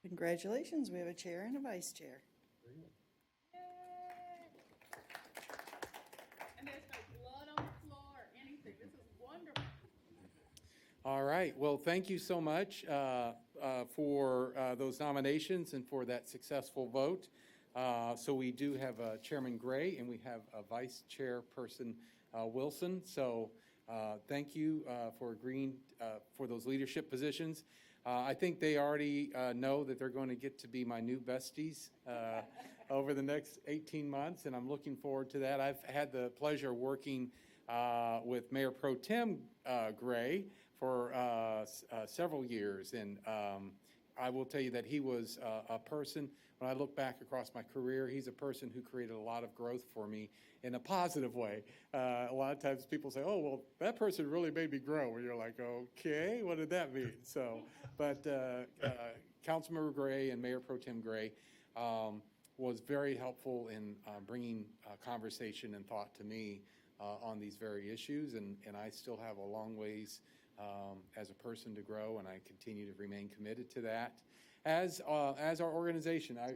Congratulations, we have a chair and a vice chair. And there's no blood on the floor or anything. This is wonderful. All right. Well, thank you so much for those nominations and for that successful vote. So we do have Chairman Gray and we have a Vice Chairperson Wilson. So thank you for agreeing for those leadership positions. I think they already know that they're going to get to be my new besties over the next 18 months, and I'm looking forward to that. I've had the pleasure of working with Mayor Pro Tem Gray for several years, and I will tell you that he was a person, when I look back across my career, he's a person who created a lot of growth for me in a positive way. A lot of times people say, oh, well, that person really made me grow. And you're like, okay, what did that mean? So, but Councilmember Gray and Mayor Pro Tem Gray was very helpful in bringing conversation and thought to me on these very issues. And I still have a long ways as a person to grow, and I continue to remain committed to that. As our organization, I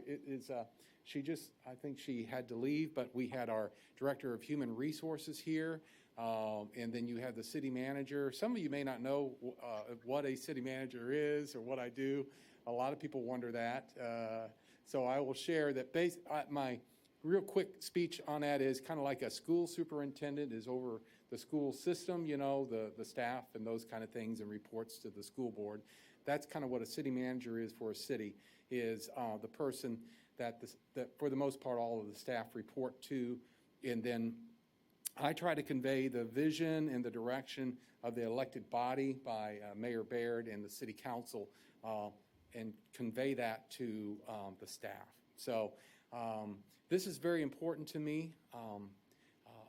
think she had to leave, but we had our Director of Human Resources here, and then you have the city manager. Some of you may not know what a city manager is or what I do. A lot of people wonder that. So I will share that my real quick speech on that is kind of like a school superintendent is over the school system, you know, the staff and those kind of things, and reports to the school board. That's kind of what a city manager is for a city, is the person that for the most part all of the staff report to, and then I try to convey the vision and the direction of the elected body by Mayor Baird and the city council, and convey that to the staff. So this is very important to me.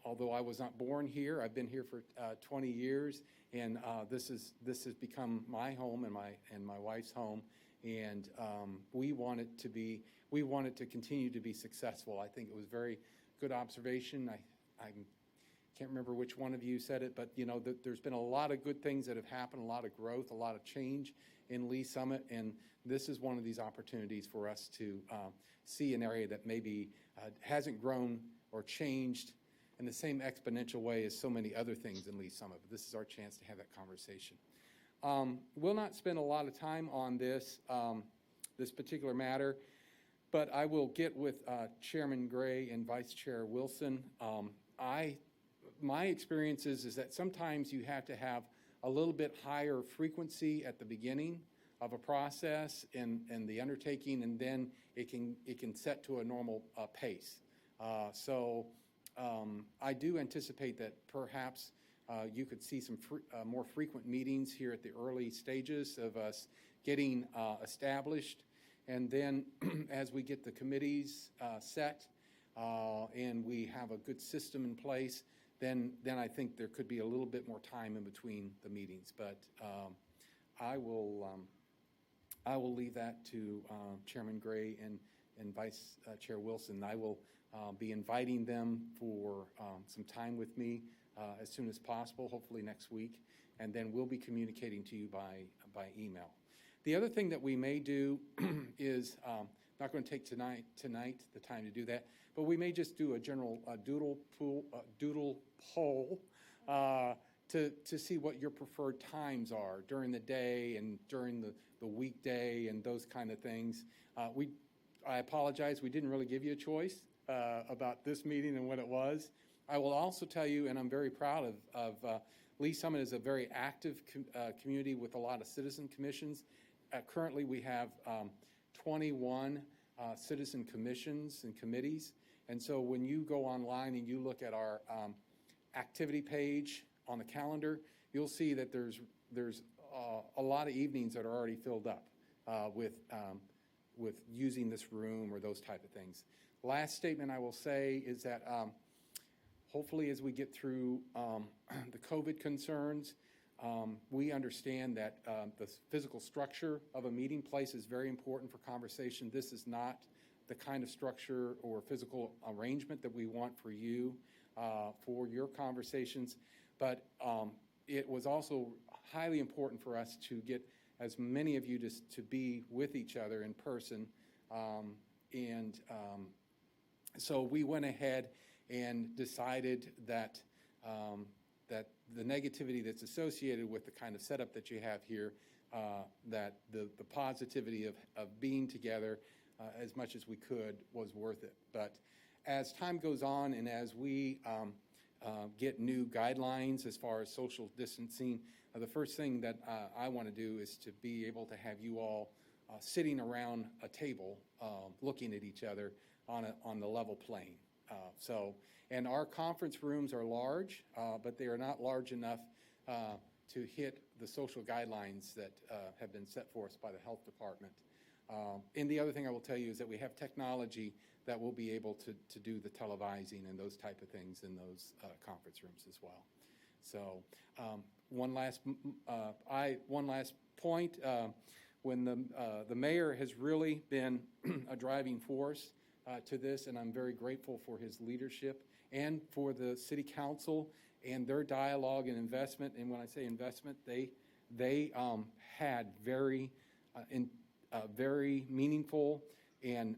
Although I was not born here, I've been here for 20 years, and this has become my home and my wife's home, and we want it to continue to be successful. I think it was very good observation. I can't remember which one of you said it, but you know there's been a lot of good things that have happened, a lot of growth, a lot of change in Lee Summit, and this is one of these opportunities for us to see an area that maybe hasn't grown or changed in the same exponential way as so many other things in Lee Summit. But this is our chance to have that conversation. We'll not spend a lot of time on this particular matter, but I will get with Chairman Gray and Vice Chair Wilson. My experience is that sometimes you have to have a little bit higher frequency at the beginning of a process and the undertaking, and then it can set to a normal pace. I do anticipate that perhaps you could see some more frequent meetings here at the early stages of us getting established, and then as we get the committees set and we have a good system in place, then I think there could be a little bit more time in between the meetings. But I will leave that to Chairman Gray and Vice Chair Wilson. I will be inviting them for some time with me as soon as possible, hopefully next week, and then we'll be communicating to you by email. The other thing that we may do is, not going to take tonight the time to do that, but we may just do a general doodle poll to see what your preferred times are during the day and during the weekday and those kind of things. I apologize, we didn't really give you a choice about this meeting and what it was. I will also tell you, and I'm very proud of Lee Summit is a very active community with a lot of citizen commissions. Currently we have 21 citizen commissions and committees, and so when you go online and you look at our activity page on the calendar, you'll see that there's a lot of evenings that are already filled up with using this room or those type of things. Last statement I will say is that hopefully as we get through the COVID concerns, We understand that the physical structure of a meeting place is very important for conversation. This is not the kind of structure or physical arrangement that we want for you for your conversations, but it was also highly important for us to get as many of you to be with each other in person. So we went ahead and decided that that the negativity that's associated with the kind of setup that you have here, that the positivity of being together as much as we could was worth it. But as time goes on and as we get new guidelines as far as social distancing, the first thing that I want to do is to be able to have you all sitting around a table looking at each other on the level plane. And our conference rooms are large, but they are not large enough to hit the social guidelines that have been set for us by the health department. And the other thing I will tell you is that we have technology that will be able to do the televising and those type of things in those conference rooms as well. So one last point, when the mayor has really been a driving force to this, and I'm very grateful for his leadership and for the city council and their dialogue and investment. And when I say investment, they had very meaningful and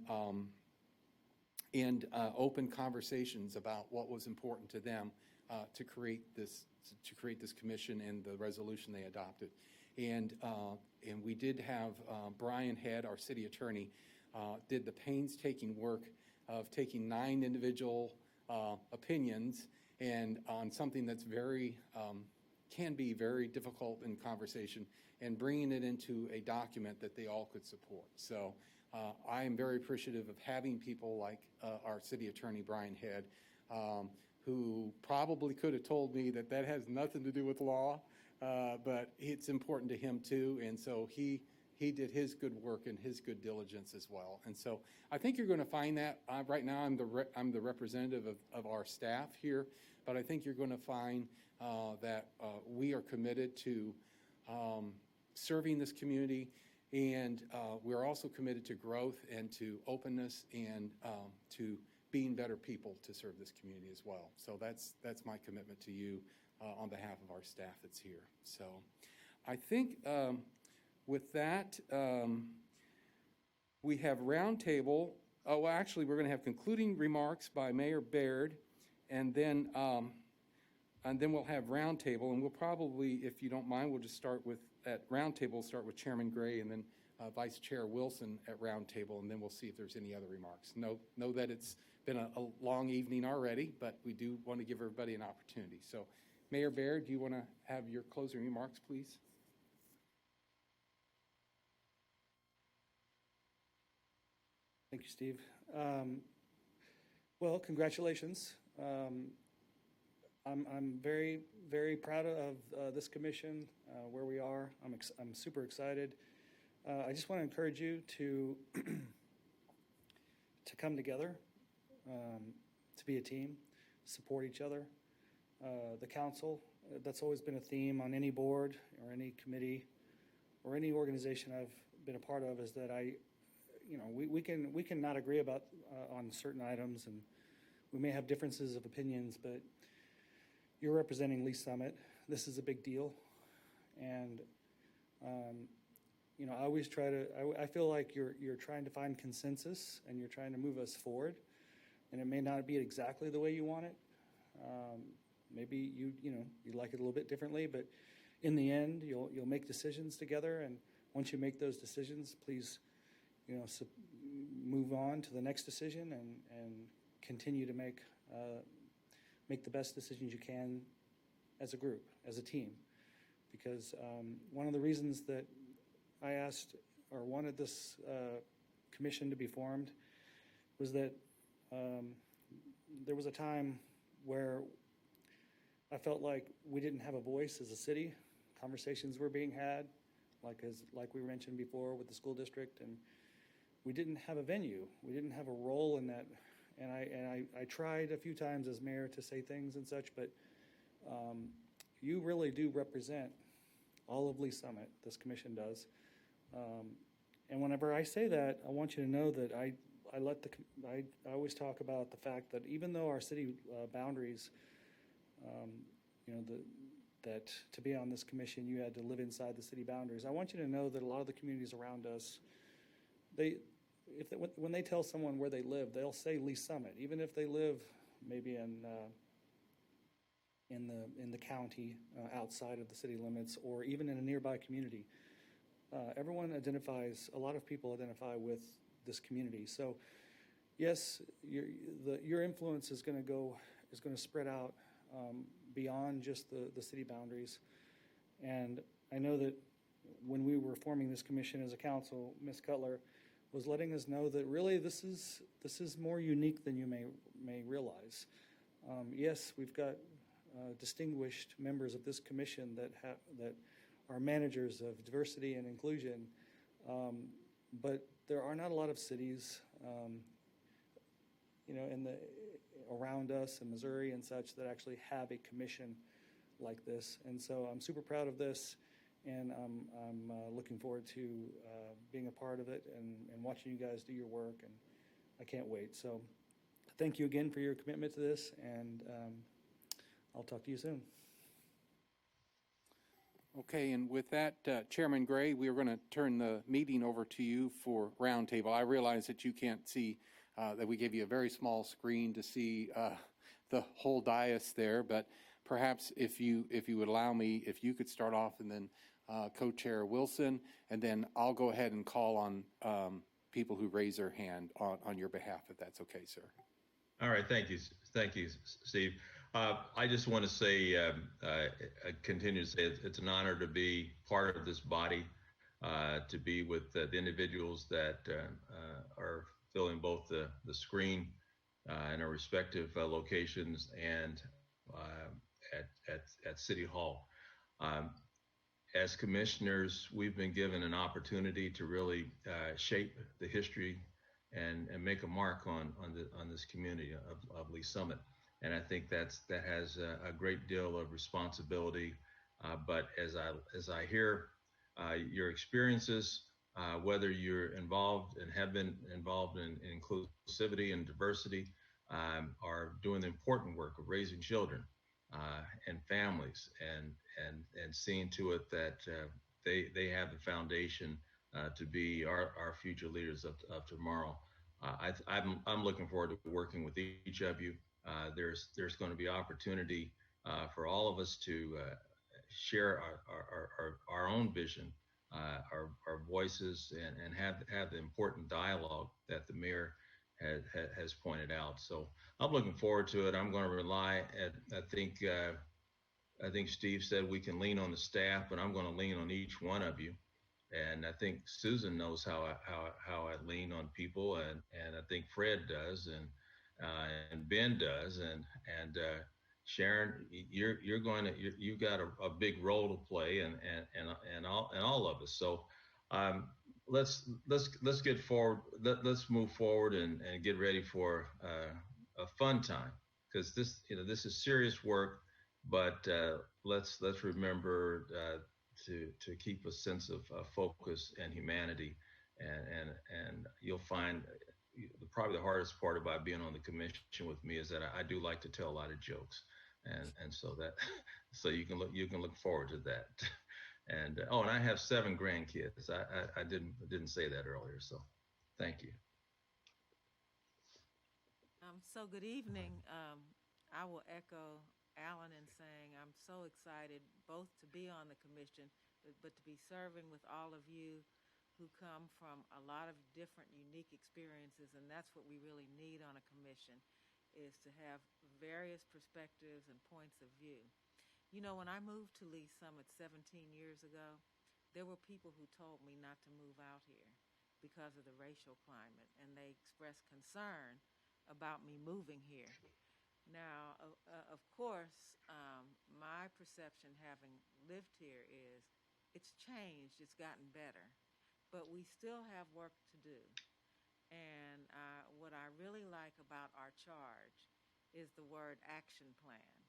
open conversations about what was important to them to create this commission and the resolution they adopted. And we did have Brian Head, our city attorney, did the painstaking work of taking 9 individual opinions and on something that's can be very difficult in conversation and bringing it into a document that they all could support. So I am very appreciative of having people like our city attorney, Brian Head, who probably could have told me that has nothing to do with law, but it's important to him too. And so he did his good work and his good diligence as well. And so I think you're going to find that right now I'm the representative of our staff here, but I think you're going to find that we are committed to serving this community, and we're also committed to growth and to openness and to being better people to serve this community as well. So that's my commitment to you on behalf of our staff that's here. So I think with that, we have roundtable. Oh, well, actually, we're going to have concluding remarks by Mayor Baird, and then we'll have roundtable. And we'll probably, if you don't mind, we'll just start with at roundtable. We'll start with Chairman Gray, and then Vice Chair Wilson at roundtable, and then we'll see if there's any other remarks. Know that it's been a long evening already, but we do want to give everybody an opportunity. So, Mayor Baird, do you want to have your closing remarks, please? Thank you, Steve. Well, congratulations. I'm very, very proud of this commission, where we are. I'm super excited. I just want to encourage you to come together, to be a team, support each other. The council, that's always been a theme on any board or any committee or any organization I've been a part of, is that we can not agree about on certain items, and we may have differences of opinions, but you're representing Lee's Summit. This is a big deal, and I always try to. I feel like you're trying to find consensus and you're trying to move us forward, and it may not be exactly the way you want it. Maybe you like it a little bit differently, but in the end, you'll make decisions together, and once you make those decisions, please, move on to the next decision and continue to make the best decisions you can as a group, as a team. Because one of the reasons that I asked or wanted this commission to be formed was that there was a time where I felt like we didn't have a voice as a city. Conversations were being had, like we mentioned before with the school district, and we didn't have a venue. We didn't have a role in that. And I tried a few times as mayor to say things and such, but you really do represent all of Lee Summit, this commission does. And whenever I say that, I want you to know that I always talk about the fact that even though our city boundaries, that to be on this commission, you had to live inside the city boundaries. I want you to know that a lot of the communities around us, when they tell someone where they live, they'll say Lee Summit, even if they live maybe in the county outside of the city limits, or even in a nearby community. A lot of people identify with this community. So yes, your influence is going to spread out beyond just the city boundaries. And I know that when we were forming this commission as a council, Ms. Cutler was letting us know that really this is more unique than you may realize. Yes, we've got distinguished members of this commission that are managers of diversity and inclusion, but there are not a lot of cities, around us in Missouri and such that actually have a commission like this. And so I'm super proud of this, and I'm looking forward to being a part of it and watching you guys do your work, and I can't wait. So thank you again for your commitment to this, and I'll talk to you soon. Okay, and with that, Chairman Gray, we are going to turn the meeting over to you for roundtable. I realize that you can't see, that we gave you a very small screen to see the whole dais there, but perhaps if you would allow me, if you could start off, and then Co-Chair Wilson, and then I'll go ahead and call on people who raise their hand on your behalf, if that's okay, sir. All right, thank you, Steve. I just want to say, continue to say it's an honor to be part of this body, to be with the individuals that are filling both the screen in our respective locations and at City Hall. As commissioners, we've been given an opportunity to really shape the history and make a mark on this community of Lee Summit. And I think that has a great deal of responsibility. But as I hear your experiences, whether you're involved and have been involved in inclusivity and diversity, are doing the important work of raising children and families, and seeing to it that they have the foundation to be our future leaders of tomorrow. I'm looking forward to working with each of you. There's going to be opportunity for all of us to share our own vision, our voices, and have the important dialogue that the mayor has pointed out. So I'm looking forward to it. I'm going to rely I think Steve said we can lean on the staff, but I'm going to lean on each one of you. And I think Susan knows how I lean on people, and I think Fred does, and Ben does, and Sharon, you've got a big role to play, and all of us. So let's get forward. Let's move forward and get ready for a fun time, because this is serious work, but let's remember to keep a sense of focus and humanity, and you'll find probably the hardest part about being on the commission with me is that I do like to tell a lot of jokes, and so you can look forward to that. And and I have 7 grandkids. I didn't say that earlier, so thank you. So good evening. I will echo Alan in saying I'm so excited both to be on the commission, but to be serving with all of you who come from a lot of different unique experiences, and that's what we really need on a commission, is to have various perspectives and points of view. You know, when I moved to Lee Summit 17 years ago, there were people who told me not to move out here because of the racial climate, and they expressed concern about me moving here. Now, of course, my perception having lived here is it's changed, it's gotten better, but we still have work to do. And what I really like about our charge is the word action plan,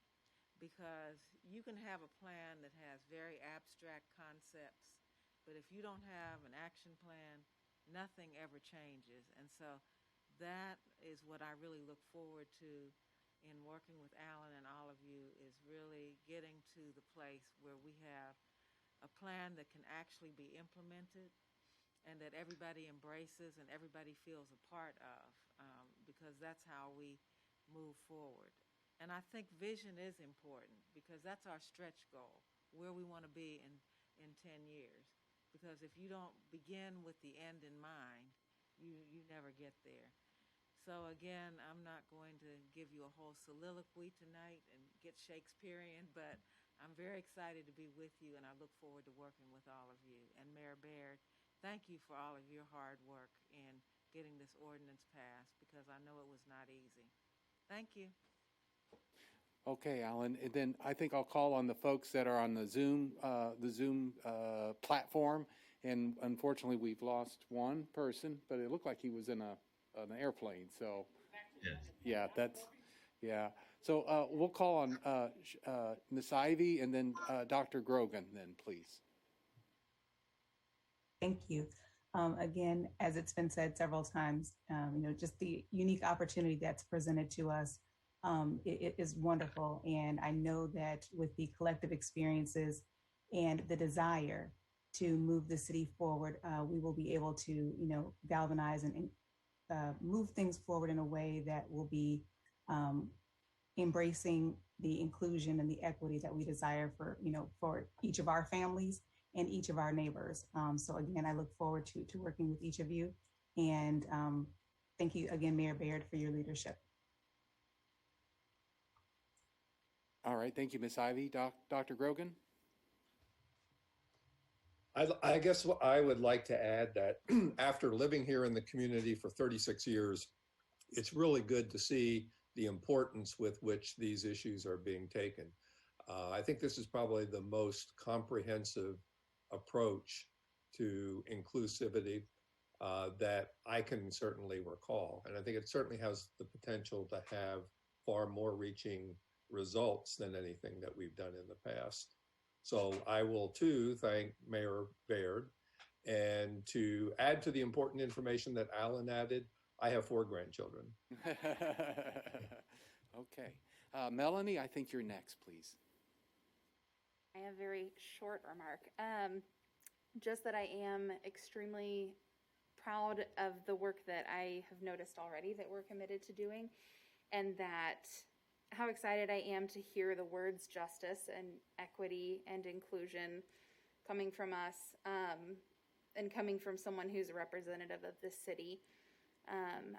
because you can have a plan that has very abstract concepts, but if you don't have an action plan, nothing ever changes. And so that is what I really look forward to in working with Alan and all of you, is really getting to the place where we have a plan that can actually be implemented and that everybody embraces and everybody feels a part of, because that's how we move forward. And I think vision is important, because that's our stretch goal, where we want to be in 10 years. Because if you don't begin with the end in mind, you never get there. So again, I'm not going to give you a whole soliloquy tonight and get Shakespearean, but I'm very excited to be with you, and I look forward to working with all of you. And Mayor Baird, thank you for all of your hard work in getting this ordinance passed, because I know it was not easy. Thank you. Okay, Alan, and then I think I'll call on the folks that are on the Zoom platform. And unfortunately, we've lost one person, but it looked like he was in an airplane. So, yeah, yeah. So we'll call on Ms. Ivy and then Dr. Grogan, then, please. Thank you. Again, as it's been said several times, just the unique opportunity that's presented to us, it is wonderful. And I know that with the collective experiences and the desire to move the city forward, we will be able to, galvanize and move things forward in a way that will be embracing the inclusion and the equity that we desire for, for each of our families and each of our neighbors. So again, I look forward to working with each of you. And thank you again, Mayor Baird, for your leadership. All right, thank you, Ms. Ivy. Dr. Grogan? I guess what I would like to add that after living here in the community for 36 years, it's really good to see the importance with which these issues are being taken. I think this is probably the most comprehensive approach to inclusivity that I can certainly recall. And I think it certainly has the potential to have far more reaching results than anything that we've done in the past. So I will too thank Mayor Baird. And to add to the important information that Alan added, I have 4 grandchildren. Okay. Melanie, I think you're next, please. I have a very short remark. Just that I am extremely proud of the work that I have noticed already that we're committed to doing, and that how excited I am to hear the words justice and equity and inclusion coming from us, and coming from someone who's a representative of this city.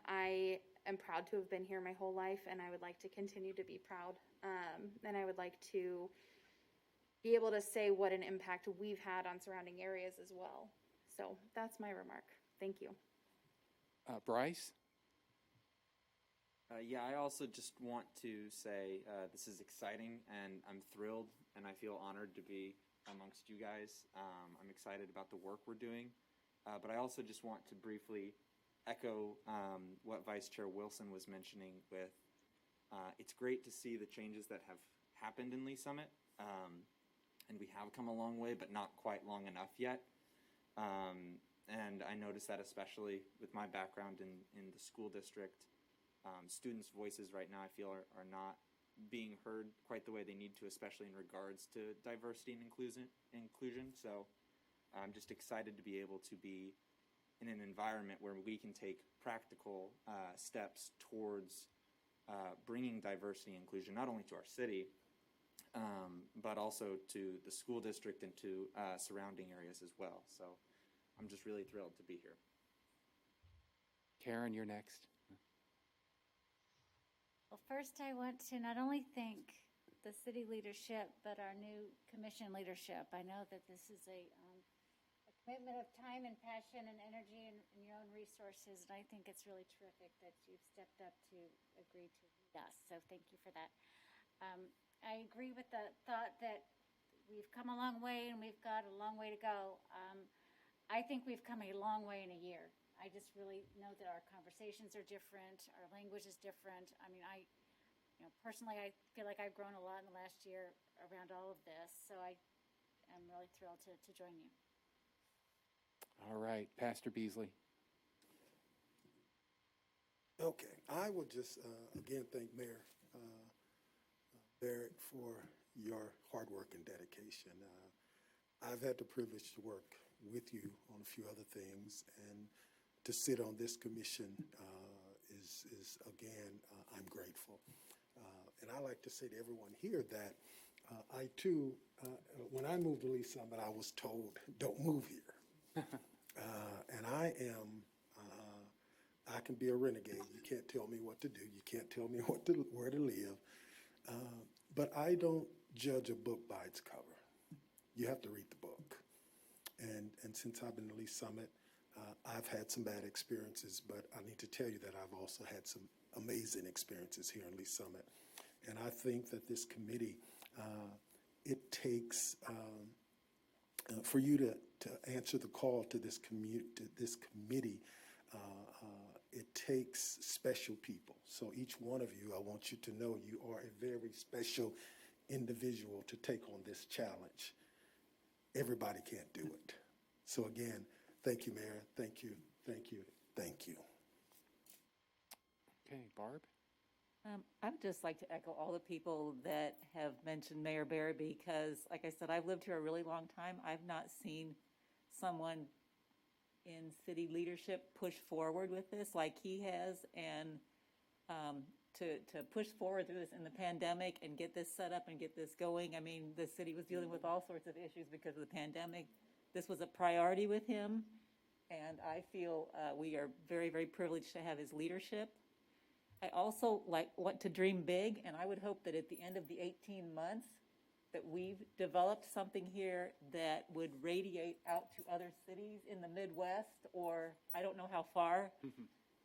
I am proud to have been here my whole life, and I would like to continue to be proud. And I would like to be able to say what an impact we've had on surrounding areas as well. So that's my remark. Thank you. Bryce? Yeah, I also just want to say this is exciting, and I'm thrilled, and I feel honored to be amongst you guys. I'm excited about the work we're doing, but I also just want to briefly echo what Vice Chair Wilson was mentioning with it's great to see the changes that have happened in Lee Summit, and we have come a long way, but not quite long enough yet. And I notice that especially with my background in the school district. Students' voices right now, I feel, are not being heard quite the way they need to, especially in regards to diversity and inclusion. So I'm just excited to be able to be in an environment where we can take practical steps towards bringing diversity and inclusion, not only to our city, but also to the school district and to surrounding areas as well. So I'm just really thrilled to be here. Karen, you're next. Well, first I want to not only thank the city leadership, but our new commission leadership. I know that this is a commitment of time and passion and energy and your own resources, and I think it's really terrific that you've stepped up to agree to lead us. So thank you for that. I agree with the thought that we've come a long way and we've got a long way to go. I think we've come a long way in a year. I just really know that our conversations are different, our language is different. I mean, personally, I feel like I've grown a lot in the last year around all of this, so I am really thrilled to join you. All right, Pastor Beasley. Okay, I would just again thank Mayor Barrett for your hard work and dedication. I've had the privilege to work with you on a few other things, and to sit on this commission is again, I'm grateful. And I like to say to everyone here that I too, when I moved to Lee Summit, I was told, don't move here. And I can be a renegade. You can't tell me what to do. You can't tell me where to live. But I don't judge a book by its cover. You have to read the book. And since I've been to Lee Summit, I've had some bad experiences, but I need to tell you that I've also had some amazing experiences here in Lee Summit. And I think that this committee, it takes, for you to answer the call to this committee, it takes special people. So each one of you, I want you to know you are a very special individual to take on this challenge. Everybody can't do it. So again, thank you, Mayor. Thank you, thank you, thank you. Okay, Barb? I'd just like to echo all the people that have mentioned Mayor Barry, because, like I said, I've lived here a really long time. I've not seen someone in city leadership push forward with this like he has, and to push forward through this in the pandemic and get this set up and get this going. I mean, the city was dealing with all sorts of issues because of the pandemic. This was a priority with him, and I feel we are very, very privileged to have his leadership. I also want to dream big, and I would hope that at the end of the 18 months that we've developed something here that would radiate out to other cities in the Midwest, or I don't know how far.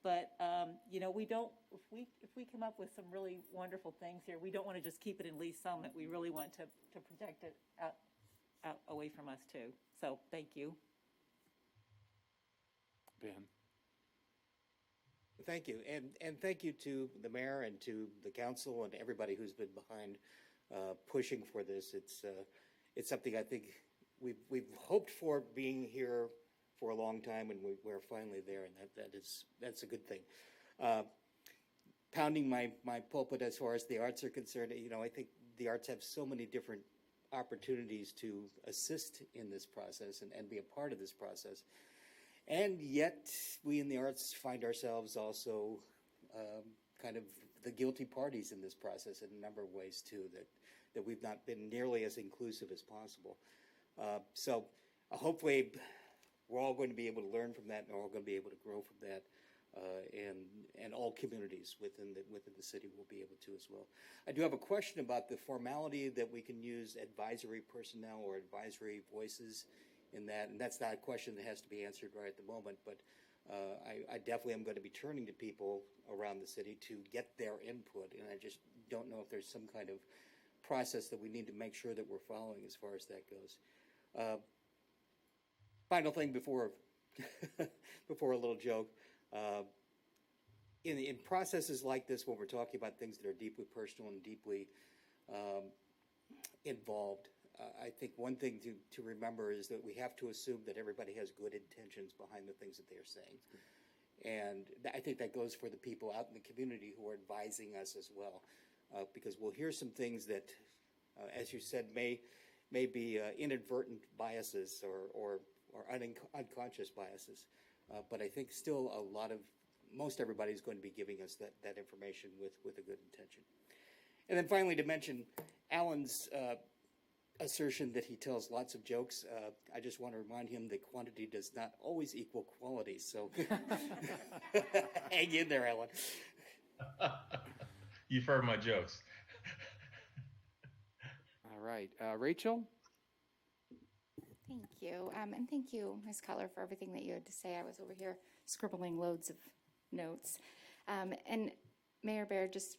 But we don't. If we come up with some really wonderful things here, we don't want to just keep it in Lee Summit. We really want to project it out away from us too. So thank you. Ben. Thank you, and thank you to the mayor and to the council and everybody who's been behind pushing for this. It's something I think we've hoped for being here for a long time, and we're finally there, and that's a good thing. Pounding my pulpit as far as the arts are concerned, I think the arts have so many different opportunities to assist in this process and be a part of this process. And yet, we in the arts find ourselves also kind of the guilty parties in this process in a number of ways, too, that we've not been nearly as inclusive as possible. So hopefully, we're all going to be able to learn from that, and we're all going to be able to grow from that, and all communities within the city will be able to as well. I do have a question about the formality that we can use advisory personnel or advisory voices in that, and that's not a question that has to be answered right at the moment, but I definitely am going to be turning to people around the city to get their input, and I just don't know if there's some kind of process that we need to make sure that we're following as far as that goes. Final thing before before a little joke. In processes like this, when we're talking about things that are deeply personal and deeply involved, I think one thing to remember is that we have to assume that everybody has good intentions behind the things that they are saying. And I think that goes for the people out in the community who are advising us as well, because we'll hear some things that, as you said, may be inadvertent biases or unconscious biases. But I think still most everybody is going to be giving us that information with a good intention. And then finally, to mention Alan's assertion that he tells lots of jokes, I just want to remind him that quantity does not always equal quality. So hang in there, Alan. You've heard my jokes. All right. Rachel? Thank you. And thank you, Ms. Cutler, for everything that you had to say. I was over here scribbling loads of notes. And Mayor Baird, just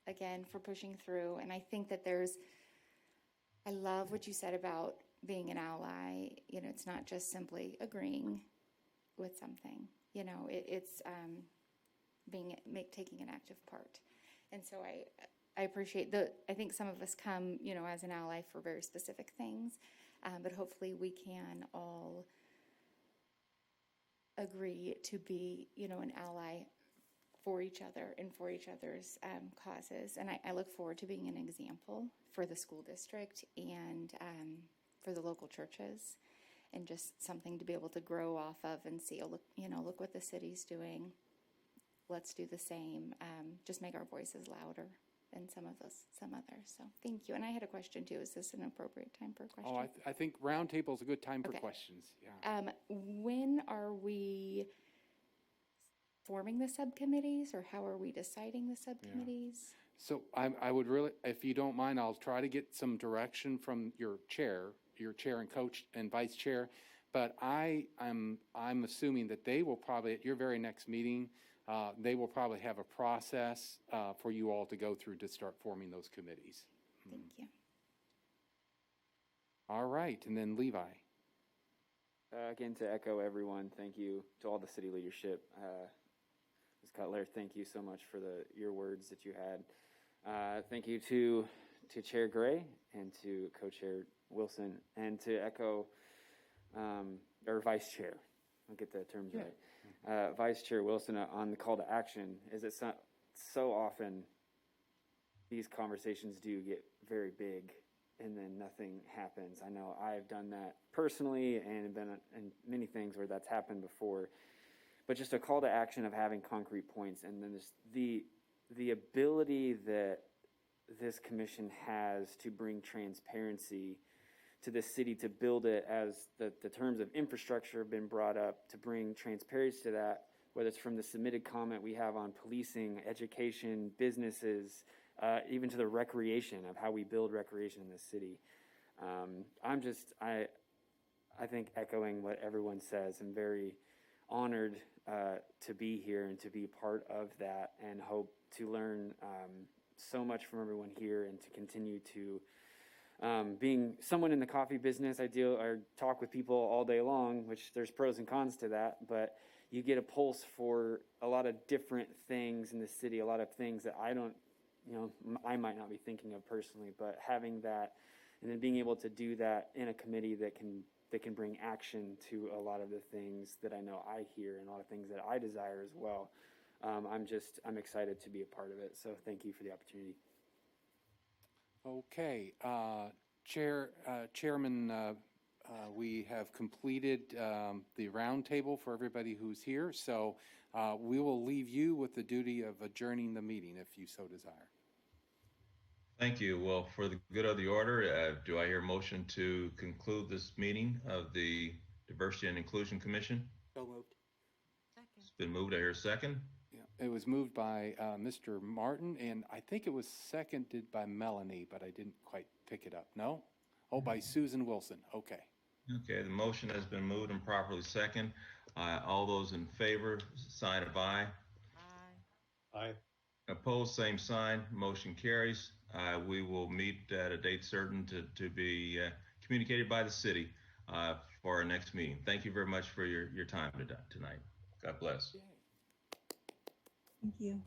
again, for pushing through. And I think that I love what you said about being an ally. It's not just simply agreeing with something. It's taking an active part. And so I appreciate I think some of us come, you know, as an ally for very specific things, but hopefully we can all agree to be, you know, an ally for each other and for each other's causes. And I look forward to being an example for the school district and for the local churches, and just something to be able to grow off of and see, oh, look, you know, look what the city's doing. Let's do the same. Just make our voices louder than some others. So thank you. And I had a question too. Is this an appropriate time for a question? Oh, I think roundtable is a good time for Okay. questions. Yeah. When are we forming the subcommittees, or how are we deciding the subcommittees? So I would really, if you don't mind, I'll try to get some direction from your chair and coach and vice chair. But I'm assuming that they will probably, at your very next meeting, they will probably have a process for you all to go through to start forming those committees. Thank you. All right, and then Levi. Again, to echo everyone, thank you to all the city leadership. Ms. Cutler, thank you so much for your words that you had. Thank you to Chair Gray and to Co-Chair Wilson, and to echo, or Vice Chair, I'll get the terms right. Vice Chair Wilson on the call to action. Is it so often these conversations do get very big and then nothing happens. I know I've done that personally and been in many things where that's happened before. But just a call to action of having concrete points, and then just the ability that this commission has to bring transparency to the city, to build it, as the terms of infrastructure have been brought up, to bring transparency to that, whether it's from the submitted comment we have on policing, education, businesses, even to the recreation of how we build recreation in this city. I think echoing what everyone says, I'm very honored to be here and to be part of that, and hope to learn so much from everyone here, and to continue to being someone in the coffee business. I talk with people all day long, which there's pros and cons to that, but you get a pulse for a lot of different things in the city, a lot of things that I might not be thinking of personally, but having that and then being able to do that in a committee that can bring action to a lot of the things that I know I hear and a lot of things that I desire as well. I'm excited to be a part of it. So thank you for the opportunity. Okay, Chairman, we have completed the roundtable for everybody who's here. So we will leave you with the duty of adjourning the meeting if you so desire. Thank you. Well, for the good of the order, do I hear a motion to conclude this meeting of the Diversity and Inclusion Commission? So moved. It's been moved. I hear a second. Yeah, it was moved by Mr. Martin, and I think it was seconded by Melanie, but I didn't quite pick it up. No? Oh, by Susan Wilson. Okay. Okay, the motion has been moved and properly second. All those in favor, sign of aye. Aye. Aye. Opposed, same sign. Motion carries. We will meet at a date certain to be communicated by the city for our next meeting. Thank you very much for your time tonight. God bless. Thank you.